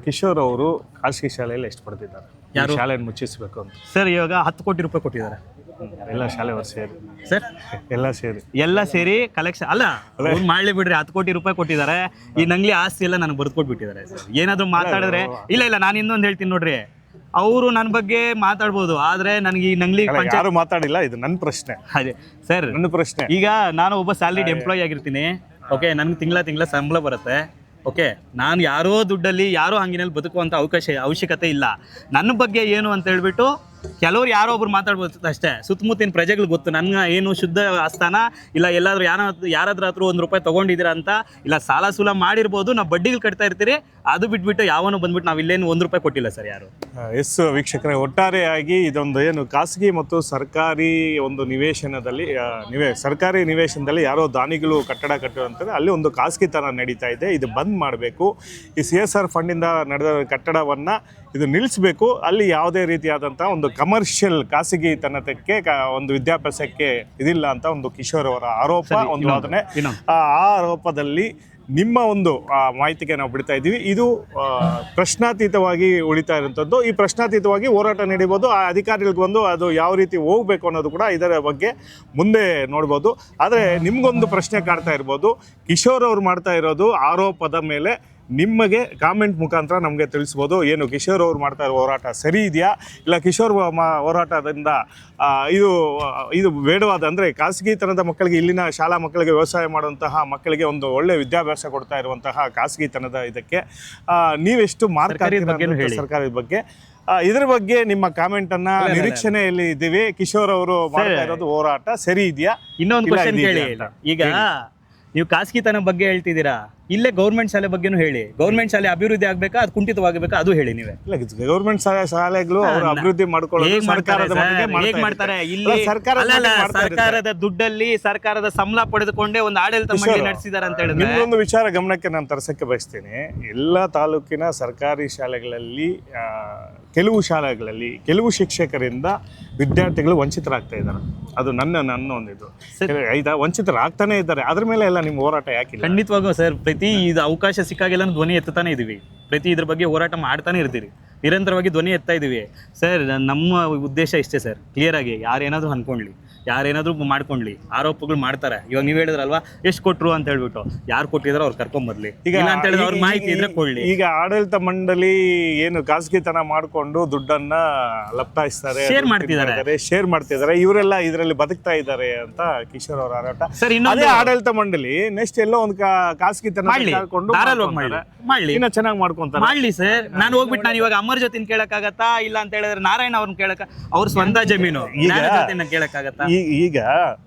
ಕಿಶೋರ್ ಅವರು ಖಾಸಗಿ ಶಾಲೆಯಲ್ಲಿ ಎಷ್ಟು ಪಡ್ತಿದ್ದಾರೆ, ಯಾರು ಶಾಲೆಯನ್ನು ಮುಚ್ಚಿಸಬೇಕು ಅಂತ? ಸರ್ ಇವಾಗ 10 ಕೋಟಿ ರೂಪಾಯಿ ಕೊಟ್ಟಿದ್ದಾರೆ. ಎಲ್ಲ ಶಾಲೆಯವರು ಸೇರಿ ಸರ್ ಎಲ್ಲ ಸೇರಿ ಕಲೆಕ್ಷನ್ ಅಲ್ಲ ಅವ್ರು ಮಾಡ್ಲಿ ಬಿಡ್ರಿ 10 ಕೋಟಿ ರೂಪಾಯಿ ಕೊಟ್ಟಿದ್ದಾರೆ. ಈ ನಂಗ್ಲಿ ಆಸ್ತಿ ಎಲ್ಲ ನನಗೆ ಬರ್ದು ಕೊಟ್ಬಿಟ್ಟಿದ್ದಾರೆ ಸರ್. ಏನಾದ್ರು ಮಾತಾಡಿದ್ರೆ ಇಲ್ಲ ನಾನು ಇನ್ನೊಂದು ಹೇಳ್ತೀನಿ ನೋಡ್ರಿ, ಅವರು ನನ್ನ ಬಗ್ಗೆ ಮಾತಾಡ್ಬೋದು, ಆದ್ರೆ ನನಗೆ ಈ ನಂಗ್ಲಿ ಯಾರು ಮಾತಾಡಿಲ್ಲ, ಇದು ನನ್ನ ಪ್ರಶ್ನೆ. ಅದೇ ಸರ್ ನನ್ನ ಪ್ರಶ್ನೆ. ಈಗ ನಾನು ಒಬ್ಬ ಸ್ಯಾಲರಿಡ್ ಎಂಪ್ಲಾಯ್ ಆಗಿರ್ತೀನಿ, ಓಕೆ, ನನಗೆ ತಿಂಗಳ ಸಂಬಳ ಬರುತ್ತೆ, ಓಕೆ, ನಾನು ಯಾರೋ ದುಡ್ಡಲ್ಲಿ ಯಾರೋ ಹಂಗಿನಲ್ಲಿ ಬದುಕುವಂಥ ಅವಶ್ಯಕತೆ ಇಲ್ಲ. ನನ್ನ ಬಗ್ಗೆ ಏನು ಅಂತ ಹೇಳ್ಬಿಟ್ಟು ಕೆಲವ್ರು ಯಾರೋ ಒಬ್ರು ಮಾತಾಡ್ಬೋದು ಅಷ್ಟೇ. ಸುತ್ತಮುತ್ತಿನ ಪ್ರಜೆಗಳು ಗೊತ್ತು ನನ್ನ ಏನು ಶುದ್ಧ ಆಸ್ಥಾನ ಇಲ್ಲ, ಎಲ್ಲಾದ್ರೂ ಯಾರಾದ್ರೂ ಹತ್ರ ₹1 ತೊಗೊಂಡಿದ್ದೀರಾ ಅಂತ, ಇಲ್ಲ ಸಾಲ ಸೂಲ ಮಾಡಿರ್ಬೋದು, ನಾವು ಬಡ್ಡಿಗಳು ಕಟ್ತಾ ಇರ್ತೀರಿ, ಅದು ಬಿಟ್ಬಿಟ್ಟು ಯಾವನು ಬಂದ್ಬಿಟ್ಟು ನಾವು ಇಲ್ಲೇನು ₹1 ಕೊಟ್ಟಿಲ್ಲ ಸರ್ ಯಾರು. ಎಸ್ ವೀಕ್ಷಕರೇ, ಒಟ್ಟಾರೆಯಾಗಿ ಇದೊಂದು ಏನು ಖಾಸಗಿ ಮತ್ತು ಸರ್ಕಾರಿ ಒಂದು ನಿವೇಶನದಲ್ಲಿ ಸರ್ಕಾರಿ ನಿವೇಶನದಲ್ಲಿ ಯಾರೋ ದಾನಿಗಳು ಕಟ್ಟಡ ಕಟ್ಟುವಂಥದ್ದು ಅಲ್ಲಿ ಒಂದು ಖಾಸಗಿತನ ನಡೀತಾ ಇದೆ. ಇದು ಬಂದ್ ಮಾಡಬೇಕು. ಈ CSR ಫಂಡಿಂದ ನಡೆದ ಕಟ್ಟಡವನ್ನು ಇದು ನಿಲ್ಲಿಸಬೇಕು. ಅಲ್ಲಿ ಯಾವುದೇ ರೀತಿಯಾದಂಥ ಒಂದು ಕಮರ್ಷಿಯಲ್ ಖಾಸಗಿತನಕ್ಕೆ ಒಂದು ವಿದ್ಯಾಭ್ಯಾಸಕ್ಕೆ ಇದಿಲ್ಲ ಅಂತ ಒಂದು ಕಿಶೋರ್ ಅವರ ಆರೋಪ, ಒಂದು ವಾದನೆ. ಆ ಆರೋಪದಲ್ಲಿ ನಿಮ್ಮ ಒಂದು ಮಾಹಿತಿಗೆ ನಾವು ಬಿಡ್ತಾ ಇದ್ದೀವಿ. ಇದು ಪ್ರಶ್ನಾತೀತವಾಗಿ ಉಳಿತಾ ಇರುವಂಥದ್ದು. ಈ ಪ್ರಶ್ನಾತೀತವಾಗಿ ಹೋರಾಟ ನಡೀಬೋದು. ಆ ಅಧಿಕಾರಿಗಳಿಗೆ ಬಂದು ಅದು ಯಾವ ರೀತಿ ಹೋಗಬೇಕು ಅನ್ನೋದು ಕೂಡ ಇದರ ಬಗ್ಗೆ ಮುಂದೆ ನೋಡ್ಬೋದು. ಆದರೆ ನಿಮಗೊಂದು ಪ್ರಶ್ನೆ ಕಾಡ್ತಾ ಇರ್ಬೋದು, ಕಿಶೋರ್ ಅವರು ಮಾಡ್ತಾ ಇರೋದು ಆರೋಪದ ಮೇಲೆ ನಿಮಗೆ ಕಾಮೆಂಟ್ ಮುಖಾಂತರ ನಮಗೆ ತಿಳಿಸ್ಬೋದು. ಏನು ಕಿಶೋರ್ ಅವ್ರು ಮಾಡ್ತಾ ಇರೋ ಹೋರಾಟ ಸರಿ ಇದೆಯಾ, ಇಲ್ಲ ಕಿಶೋರ್ ಹೋರಾಟದಿಂದ ಇದು ಬೇಡವಾದ ಅಂದರೆ ಖಾಸಗಿತನದ ಮಕ್ಕಳಿಗೆ, ಇಲ್ಲಿನ ಶಾಲಾ ಮಕ್ಕಳಿಗೆ, ವ್ಯವಸಾಯ ಮಾಡುವಂತಹ ಮಕ್ಕಳಿಗೆ ಒಂದು ಒಳ್ಳೆ ವಿದ್ಯಾಭ್ಯಾಸ ಕೊಡ್ತಾ ಇರುವಂತಹ ಖಾಸಗಿತನದ ಇದಕ್ಕೆ ನೀವೆಷ್ಟು ಮಾರ್ಕ್ ಸರ್ಕಾರದ ಬಗ್ಗೆ, ಇದ್ರ ಬಗ್ಗೆ ನಿಮ್ಮ ಕಾಮೆಂಟ್ ಅನ್ನ ನಿರೀಕ್ಷಣೆಯಲ್ಲಿ ಇದ್ದೀವಿ. ಕಿಶೋರ್ ಅವರು ಮಾಡ್ತಾ ಇರೋದು ಹೋರಾಟ ಸರಿ ಇದೆಯಾ? ಇನ್ನೊಂದು ಕ್ವಶನ್ ಕೇಳಿ. ಈಗ ನೀವು ಖಾಸಗಿತನ ಬಗ್ಗೆ ಹೇಳ್ತಿದ್ದೀರಾ, ಇಲ್ಲೇ ಗೌರ್ಮೆಂಟ್ ಶಾಲೆ ಬಗ್ಗೆನೂ ಹೇಳಿ. ಗೌರ್ಮೆಂಟ್ ಶಾಲೆ ಅಭಿವೃದ್ಧಿ ಆಗ್ಬೇಕಾ, ಅದು ಕುಂಠಿತವಾಗಬೇಕಾ, ಅದು ಹೇಳಿ ನೀವೇ. ಗೌರ್ಮೆಂಟ್ ಶಾಲೆಗಳು ಅವರು ಅಭಿವೃದ್ಧಿ ಮಾಡ್ತಾರೆ. ಇಲ್ಲಿ ಸರ್ಕಾರದ ದುಡ್ಡಲ್ಲಿ ಸರ್ಕಾರದ ಸಂಬಳ ಪಡೆದುಕೊಂಡೇ ಒಂದು ಆಡಳಿತ ಮಂಡಳಿ ನಡೆಸಿದಾರೆ ಅಂತ ಹೇಳಿದ್ರೆ ಇನ್ನೊಂದು ವಿಚಾರ ಗಮನಕ್ಕೆ ನಾನು ತರಿಸಕ್ಕೆ ಬಯಸ್ತೇನೆ. ಎಲ್ಲ ತಾಲೂಕಿನ ಸರ್ಕಾರಿ ಶಾಲೆಗಳಲ್ಲಿ ಕೆಲವು ಶಾಲೆಗಳಲ್ಲಿ ಕೆಲವು ಶಿಕ್ಷಕರಿಂದ ವಿದ್ಯಾರ್ಥಿಗಳು ವಂಚಿತರಾಗ್ತಾ ಇದ್ದಾರೆ. ಅದು ನನ್ನ ಒಂದಿದು ವಂಚಿತರಾಗ್ತಾನೆ ಇದ್ದಾರೆ. ಅದ್ರ ಮೇಲೆ ಎಲ್ಲ ನಿಮ್ಮ ಹೋರಾಟ ಯಾಕಿಲ್ಲ? ಖಂಡಿತವಾಗೂ ಸರ್, ಪ್ರತಿ ಇದು ಅವಕಾಶ ಸಿಕ್ಕಾಗೆಲ್ಲ ಧ್ವನಿ ಎತ್ತಾನೆ ಇದೀವಿ. ಪ್ರತಿ ಇದ್ರ ಬಗ್ಗೆ ಹೋರಾಟ ಮಾಡ್ತಾನೆ ಇರ್ತೀರಿ, ನಿರಂತರವಾಗಿ ಧ್ವನಿ ಎತ್ತಾ ಇದೀವಿ ಸರ್. ನಮ್ಮ ಉದ್ದೇಶ ಇಷ್ಟೇ ಸರ್, ಕ್ಲಿಯರ್ ಆಗಿ ಯಾರೇನಾದ್ರೂ ಅನ್ಕೊಂಡ್ಲಿ, ಯಾರೇನಾದ್ರೂ ಮಾಡ್ಕೊಂಡ್ಲಿ, ಆರೋಪಗಳು ಮಾಡ್ತಾರೆ. ಇವಾಗ ನೀವು ಹೇಳಿದ್ರಲ್ವಾ ಎಷ್ಟು ಕೊಟ್ರು ಅಂತ ಹೇಳ್ಬಿಟ್ಟು, ಯಾರು ಕೊಟ್ಟಿದಾರೋ ಅವ್ರು ಕರ್ಕೊಂಬರ್ಲಿ, ಈಗ ಅಂತ ಹೇಳಿದ್ರೆ ಅವ್ರ ಮಾಹಿತಿ ಇದ್ರೆ ಕೊಡ್ಲಿ. ಈಗ ಆಡಳಿತ ಮಂಡಳಿ ಏನು ಖಾಸಗಿತನ ಮಾಡ್ಕೊಂಡು ದುಡ್ಡನ್ನ ಲಪ್ತಾಯಿಸ್ತಾರೆ, ಶೇರ್ ಮಾಡ್ತಿದ್ದಾರೆ, ಇವರೆಲ್ಲ ಇದರಲ್ಲಿ ಬದುಕ್ತಾ ಇದ್ದಾರೆ ಅಂತ ಕಿಶೋರ್ ಅವರ ಆರೋಪ ಸರ್. ಇನ್ನೊಂದೇ ಆಡಳಿತ ಮಂಡಳಿ ನೆಕ್ಸ್ಟ್ ಎಲ್ಲೋ ಒಂದು ಖಾಸಗಿತನ ಮಾಡ್ಲಿ, ಇನ್ನ ಚೆನ್ನಾಗಿ ಮಾಡ್ಕೊಂತಾರೆ, ಮಾಡ್ಲಿ ಸರ್. ನಾನು ಹೋಗ್ಬಿಟ್ಟು ನಾನು ಇವಾಗ ಅಮರ್ ಜೊತೆ ಕೇಳಕ್ಕಾಗತ್ತಾ, ಇಲ್ಲ ಅಂತ ಹೇಳಿದ್ರೆ ನಾರಾಯಣ ಅವ್ರನ್ನ ಕೇಳಕ್, ಅವ್ರ ಸ್ವಂತ ಜಮೀನು ಕೇಳಕ್ಕಾಗತ್ತಾ? ಈಗ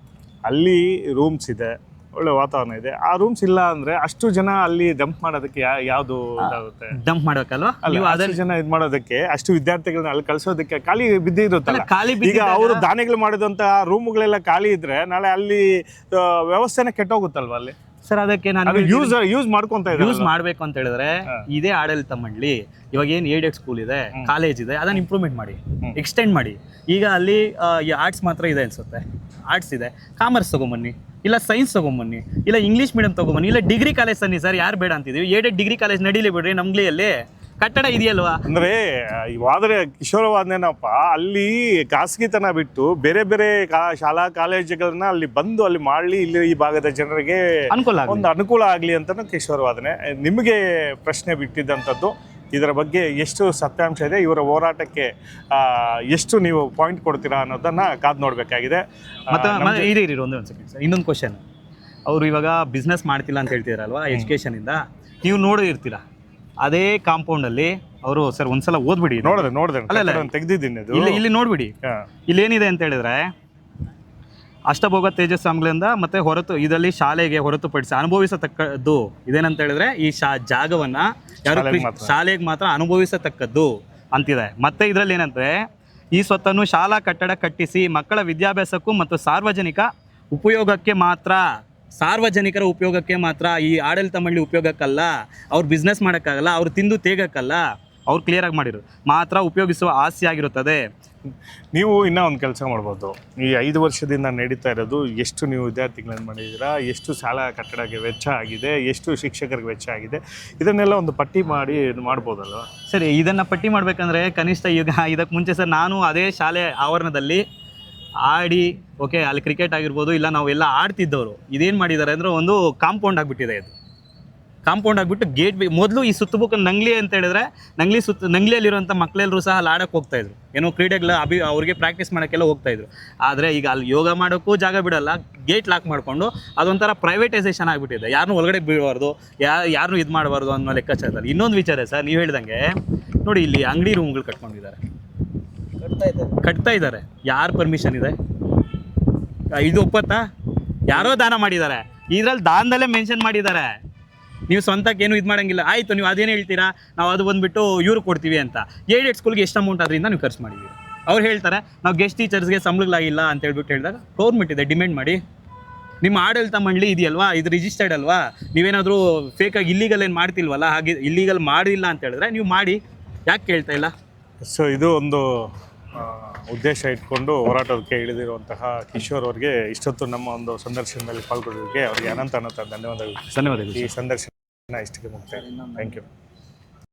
ಅಲ್ಲಿ ರೂಮ್ಸ್ ಇದೆ, ಒಳ್ಳೆ ವಾತಾವರಣ ಇದೆ. ಆ ರೂಮ್ಸ್ ಇಲ್ಲ ಅಂದ್ರೆ ಅಷ್ಟು ಜನ ಅಲ್ಲಿ ಡಂಪ್ ಮಾಡೋದಕ್ಕೆ ಯಾವ್ದು ಇದಾಗುತ್ತೆ? ಡಂಪ್ ಮಾಡಬೇಕಲ್ವಾ? ಅದಷ್ಟು ಜನ ಇದ್ ಮಾಡೋದಕ್ಕೆ, ಅಷ್ಟು ವಿದ್ಯಾರ್ಥಿಗಳನ್ನ ಅಲ್ಲಿ ಕಳ್ಸೋದಕ್ಕೆ ಖಾಲಿ ಬಿದ್ದಿರುತ್ತಲ್ಲ. ಈಗ ಅವರು ದಾನಿಗಳು ಮಾಡಿದಂತಹ ರೂಮ್ಗಳೆಲ್ಲ ಖಾಲಿ ಇದ್ರೆ ನಾಳೆ ಅಲ್ಲಿ ವ್ಯವಸ್ಥೆನೇ ಕೆಟ್ಟೋಗುತ್ತಲ್ವಾ ಅಲ್ಲಿ ಸರ್? ಅದಕ್ಕೆ ನಾನು ಯೂಸ್ ಮಾಡ್ಬೇಕು ಅಂತ ಹೇಳಿದ್ರೆ ಇದೇ ಆಡಳಿತ ಮಂಡಳಿ ಇವಾಗ ಏನ್ ಏಡೆಡ್ ಸ್ಕೂಲ್ ಇದೆ, ಕಾಲೇಜ್ ಇದೆ, ಅದನ್ನ ಇಂಪ್ರೂವ್ಮೆಂಟ್ ಮಾಡಿ, ಎಕ್ಸ್ಟೆಂಡ್ ಮಾಡಿ. ಈಗ ಅಲ್ಲಿ ಆರ್ಟ್ಸ್ ಮಾತ್ರ ಇದೆ ಅನ್ಸುತ್ತೆ, ಆರ್ಟ್ಸ್ ಇದೆ, ಕಾಮರ್ಸ್ ತಗೊಂಬನ್ನಿ, ಇಲ್ಲ ಸೈನ್ಸ್ ತಗೊಂಬನ್ನಿ, ಇಲ್ಲ ಇಂಗ್ಲೀಷ್ ಮೀಡಿಯಂ ತಗೊಂಬನ್ನಿ, ಇಲ್ಲ ಡಿಗ್ರಿ ಕಾಲೇಜ್ ತನ್ನಿ ಸರ್. ಯಾರು ಬೇಡ ಅಂತಿದೀವಿ? ಏಡೆಡ್ ಡಿಗ್ರಿ ಕಾಲೇಜ್ ನಡೀಲಿ ಬಿಡ್ರಿ, ನಮ್ಗ್ಲಿಯಲ್ಲಿ ಕಟ್ಟಡ ಇದೆಯಲ್ವಾ? ಅಂದ್ರೆ ಇವಾದ್ರೆ ಕಿಶೋರವಾದೇನಪ್ಪ, ಅಲ್ಲಿ ಖಾಸಗಿತನ ಬಿಟ್ಟು ಬೇರೆ ಬೇರೆ ಶಾಲಾ ಕಾಲೇಜುಗಳನ್ನ ಅಲ್ಲಿ ಬಂದು ಅಲ್ಲಿ ಮಾಡ್ಲಿ, ಇಲ್ಲಿ ಈ ಭಾಗದ ಜನರಿಗೆ ಒಂದು ಅನುಕೂಲ ಆಗ್ಲಿ ಅಂತ ಕಿಶೋರವಾದನೆ. ನಿಮಗೆ ಪ್ರಶ್ನೆ ಬಿಟ್ಟಿದ್ದಂಥದ್ದು, ಇದರ ಬಗ್ಗೆ ಎಷ್ಟು ಸತ್ಯಾಂಶ ಇದೆ, ಇವರ ಹೋರಾಟಕ್ಕೆ ಎಷ್ಟು ನೀವು ಪಾಯಿಂಟ್ ಕೊಡ್ತೀರಾ ಅನ್ನೋದನ್ನ ಕಾದು ನೋಡ್ಬೇಕಾಗಿದೆ. ಮತ್ತೆ ಒಂದು ಸೆಕೆಂಡ್ ಸರ್, ಇನ್ನೊಂದು ಕ್ವಶನ್. ಅವರು ಇವಾಗ ಬಿಸ್ನೆಸ್ ಮಾಡ್ತಿಲ್ಲ ಅಂತ ಹೇಳ್ತಿದಾರಲ್ವಾ, ಎಜುಕೇಶನ್ ಇಂದ ನೀವು ನೋಡಿರ್ತೀರಾ ಅದೇ ಕಾಂಪೌಂಡ್ ಅಲ್ಲಿ ಅವರು ಸರ್ ಒಂದ್ಸಲ ಓದ್ಬಿಡಿ, ನೋಡಿದ್ರೆ ತೆಗ್ದಿದ್ದೀನಿ, ಇಲ್ಲಿ ನೋಡ್ಬಿಡಿ. ಇಲ್ಲಿ ಏನಿದೆ ಅಂತ ಹೇಳಿದ್ರೆ ಅಷ್ಟಭೋಗ ತೇಜಸ್ಸಾಮ್ಗಳಿಂದ ಮತ್ತೆ ಇದರಲ್ಲಿ ಶಾಲೆಗೆ ಹೊರತುಪಡಿಸಿ ಅನುಭವಿಸತಕ್ಕದ್ದು ಇದೇನಂತ ಹೇಳಿದ್ರೆ ಈ ಜಾಗವನ್ನ ಶಾಲೆಗೆ ಮಾತ್ರ ಅನುಭವಿಸತಕ್ಕದ್ದು ಅಂತಿದೆ. ಮತ್ತೆ ಇದರಲ್ಲಿ ಏನಂದ್ರೆ ಈ ಸ್ವತ್ತನ್ನು ಶಾಲಾ ಕಟ್ಟಡ ಕಟ್ಟಿಸಿ ಮಕ್ಕಳ ವಿದ್ಯಾಭ್ಯಾಸಕ್ಕೂ ಮತ್ತು ಸಾರ್ವಜನಿಕರ ಉಪಯೋಗಕ್ಕೆ ಮಾತ್ರ, ಈ ಆಡಳಿತ ಮಂಡಳಿ ಉಪಯೋಗಕ್ಕಲ್ಲ, ಅವ್ರು ಬಿಸ್ನೆಸ್ ಮಾಡೋಕ್ಕಾಗಲ್ಲ, ಅವ್ರು ತಿಂದು ತೇಗಕ್ಕಲ್ಲ, ಅವ್ರು ಕ್ಲಿಯರ್ ಆಗಿ ಮಾಡಿರು ಮಾತ್ರ ಉಪಯೋಗಿಸುವ ಆಸ್ತಿ ಆಗಿರುತ್ತದೆ. ನೀವು ಇನ್ನೂ ಒಂದು ಕೆಲಸ ಮಾಡ್ಬೋದು. ಈ 5 ವರ್ಷದಿಂದ ನಡೀತಾ ಇರೋದು, ಎಷ್ಟು ನೀವು ವಿದ್ಯಾರ್ಥಿಗಳನ್ನು ಮಾಡಿದ್ದೀರಾ, ಎಷ್ಟು ಶಾಲಾ ಕಟ್ಟಡಕ್ಕೆ ವೆಚ್ಚ ಆಗಿದೆ, ಎಷ್ಟು ಶಿಕ್ಷಕರಿಗೆ ವೆಚ್ಚ ಆಗಿದೆ, ಇದನ್ನೆಲ್ಲ ಒಂದು ಪಟ್ಟಿ ಮಾಡಿ ಮಾಡ್ಬೋದಲ್ವ? ಸರಿ, ಇದನ್ನು ಪಟ್ಟಿ ಮಾಡಬೇಕಂದ್ರೆ ಕನಿಷ್ಠ ಈಗ ಇದಕ್ಕೆ ಮುಂಚೆ ಸರ್ ನಾನು ಅದೇ ಶಾಲೆ ಆವರಣದಲ್ಲಿ ಆಡಿ ಓಕೆ ಅಲ್ಲಿ ಕ್ರಿಕೆಟ್ ಆಗಿರ್ಬೋದು ಇಲ್ಲ ನಾವೆಲ್ಲ ಆಡ್ತಿದ್ದವರು ಇದೇನು ಮಾಡಿದ್ದಾರೆ ಅಂದರೆ ಒಂದು ಕಾಂಪೌಂಡ್ ಆಗಿಬಿಟ್ಟಿದೆ ಇದು. ಕಾಂಪೌಂಡ್ ಆಗಿಬಿಟ್ಟು ಗೇಟ್ ಮೊದಲು ಈ ಸುತ್ತಮುತ್ತ ನಂಗ್ಲಿ ಅಂತ ಹೇಳಿದ್ರೆ ನಂಗ್ಲಿಯಲ್ಲಿರುವಂಥ ಮಕ್ಕಳೆಲ್ಲರೂ ಸಹ ಅಲ್ಲಿ ಆಡೋಕ್ಕೆ ಹೋಗ್ತಾಯಿದ್ರು, ಏನೋ ಕ್ರೀಡೆಗಳ ಅವ್ರಿಗೆ ಪ್ರಾಕ್ಟೀಸ್ ಮಾಡೋಕ್ಕೆಲ್ಲ ಹೋಗ್ತಾಯಿದ್ರು. ಆದರೆ ಈಗ ಅಲ್ಲಿ ಯೋಗ ಮಾಡೋಕ್ಕೂ ಜಾಗ ಬಿಡಲ್ಲ, ಗೇಟ್ ಲಾಕ್ ಮಾಡಿಕೊಂಡು ಅದೊಂಥರ ಪ್ರೈವೇಟೈಸೇಷನ್ ಆಗಿಬಿಟ್ಟಿದೆ. ಯಾರನ್ನೂ ಒಳಗಡೆ ಬಿಡಬಾರ್ದು, ಯಾರನ್ನೂ ಇದು ಮಾಡಬಾರ್ದು ಅನ್ನೋ ಲೆಕ್ಕಾಚಾರದಲ್ಲಿ. ಇನ್ನೊಂದು ವಿಚಾರ ಸರ್, ನೀವು ಹೇಳ್ದಂಗೆ ನೋಡಿ ಇಲ್ಲಿ ಅಂಗಡಿ ರೂಮ್ಗಳು ಕಟ್ಕೊಂಡಿದ್ದಾರೆ, ಕಟ್ತಾ ಇದ್ದಾರೆ. ಯಾರು ಪರ್ಮಿಷನ್ ಇದೆ? ಇದು ಒಪ್ಪತ್ತಾ? ಯಾರೋ ದಾನ ಮಾಡಿದ್ದಾರೆ, ಇದರಲ್ಲಿ ದಾನದಲ್ಲೇ ಮೆನ್ಷನ್ ಮಾಡಿದ್ದಾರೆ. ನೀವು ಸ್ವಂತಕ್ಕೆ ಏನು ಇದು ಮಾಡೋಂಗಿಲ್ಲ. ಆಯಿತು, ನೀವು ಅದೇನು ಹೇಳ್ತೀರಾ, ನಾವು ಅದು ಬಂದುಬಿಟ್ಟು ಇವ್ರಿಗೆ ಕೊಡ್ತೀವಿ ಅಂತ. ಏಡೆಡ್ ಸ್ಕೂಲ್ಗೆ ಎಷ್ಟು ಅಮೌಂಟ್ ಅದರಿಂದ ನೀವು ಖರ್ಚು ಮಾಡಿದ್ದೀವಿ. ಅವ್ರು ಹೇಳ್ತಾರೆ ನಾವು ಗೆಸ್ಟ್ ಟೀಚರ್ಸ್ಗೆ ಸಂಬಳಗಳಾಗಿಲ್ಲ ಅಂತ ಹೇಳ್ಬಿಟ್ಟು ಹೇಳಿದಾಗ ಗೌರ್ಮೆಂಟ್ ಇದೆ, ಡಿಮ್ಯಾಂಡ್ ಮಾಡಿ. ನಿಮ್ಮ ಆಡಳಿತ ಮಂಡಳಿ ಇದೆಯಲ್ವಾ, ಇದು ರಿಜಿಸ್ಟರ್ಡ್ ಅಲ್ವಾ, ನೀವೇನಾದರೂ ಫೇಕಾಗಿ ಇಲ್ಲಿಗಲ್ ಏನು ಮಾಡ್ತಿಲ್ವಲ್ಲ, ಹಾಗೆ ಇಲ್ಲಿಗಲ್ ಮಾಡಿಲ್ಲ ಅಂತ ಹೇಳಿದ್ರೆ ನೀವು ಮಾಡಿ, ಯಾಕೆ ಕೇಳ್ತಾ ಇಲ್ಲ? ಸೊ ಇದು ಒಂದು ಉದ್ದೇಶ ಇಟ್ಕೊಂಡು ಹೋರಾಟಕ್ಕೆ ಇಳಿದಿರುವಂತಹ ಕಿಶೋರ್ ಅವರಿಗೆ ಇಷ್ಟೊತ್ತು ನಮ್ಮ ಒಂದು ಸಂದರ್ಶನದಲ್ಲಿ ಪಾಲ್ಗೊಳ್ಳೋದಕ್ಕೆ ಅವರಿಗೆ ಅನಂತ ಧನ್ಯವಾದಗಳು. ಧನ್ಯವಾದಗಳು. ಈ ಸಂದರ್ಶನ ಇಷ್ಟಕ್ಕೆ ಮುಕ್ತಾಯ. Thank you.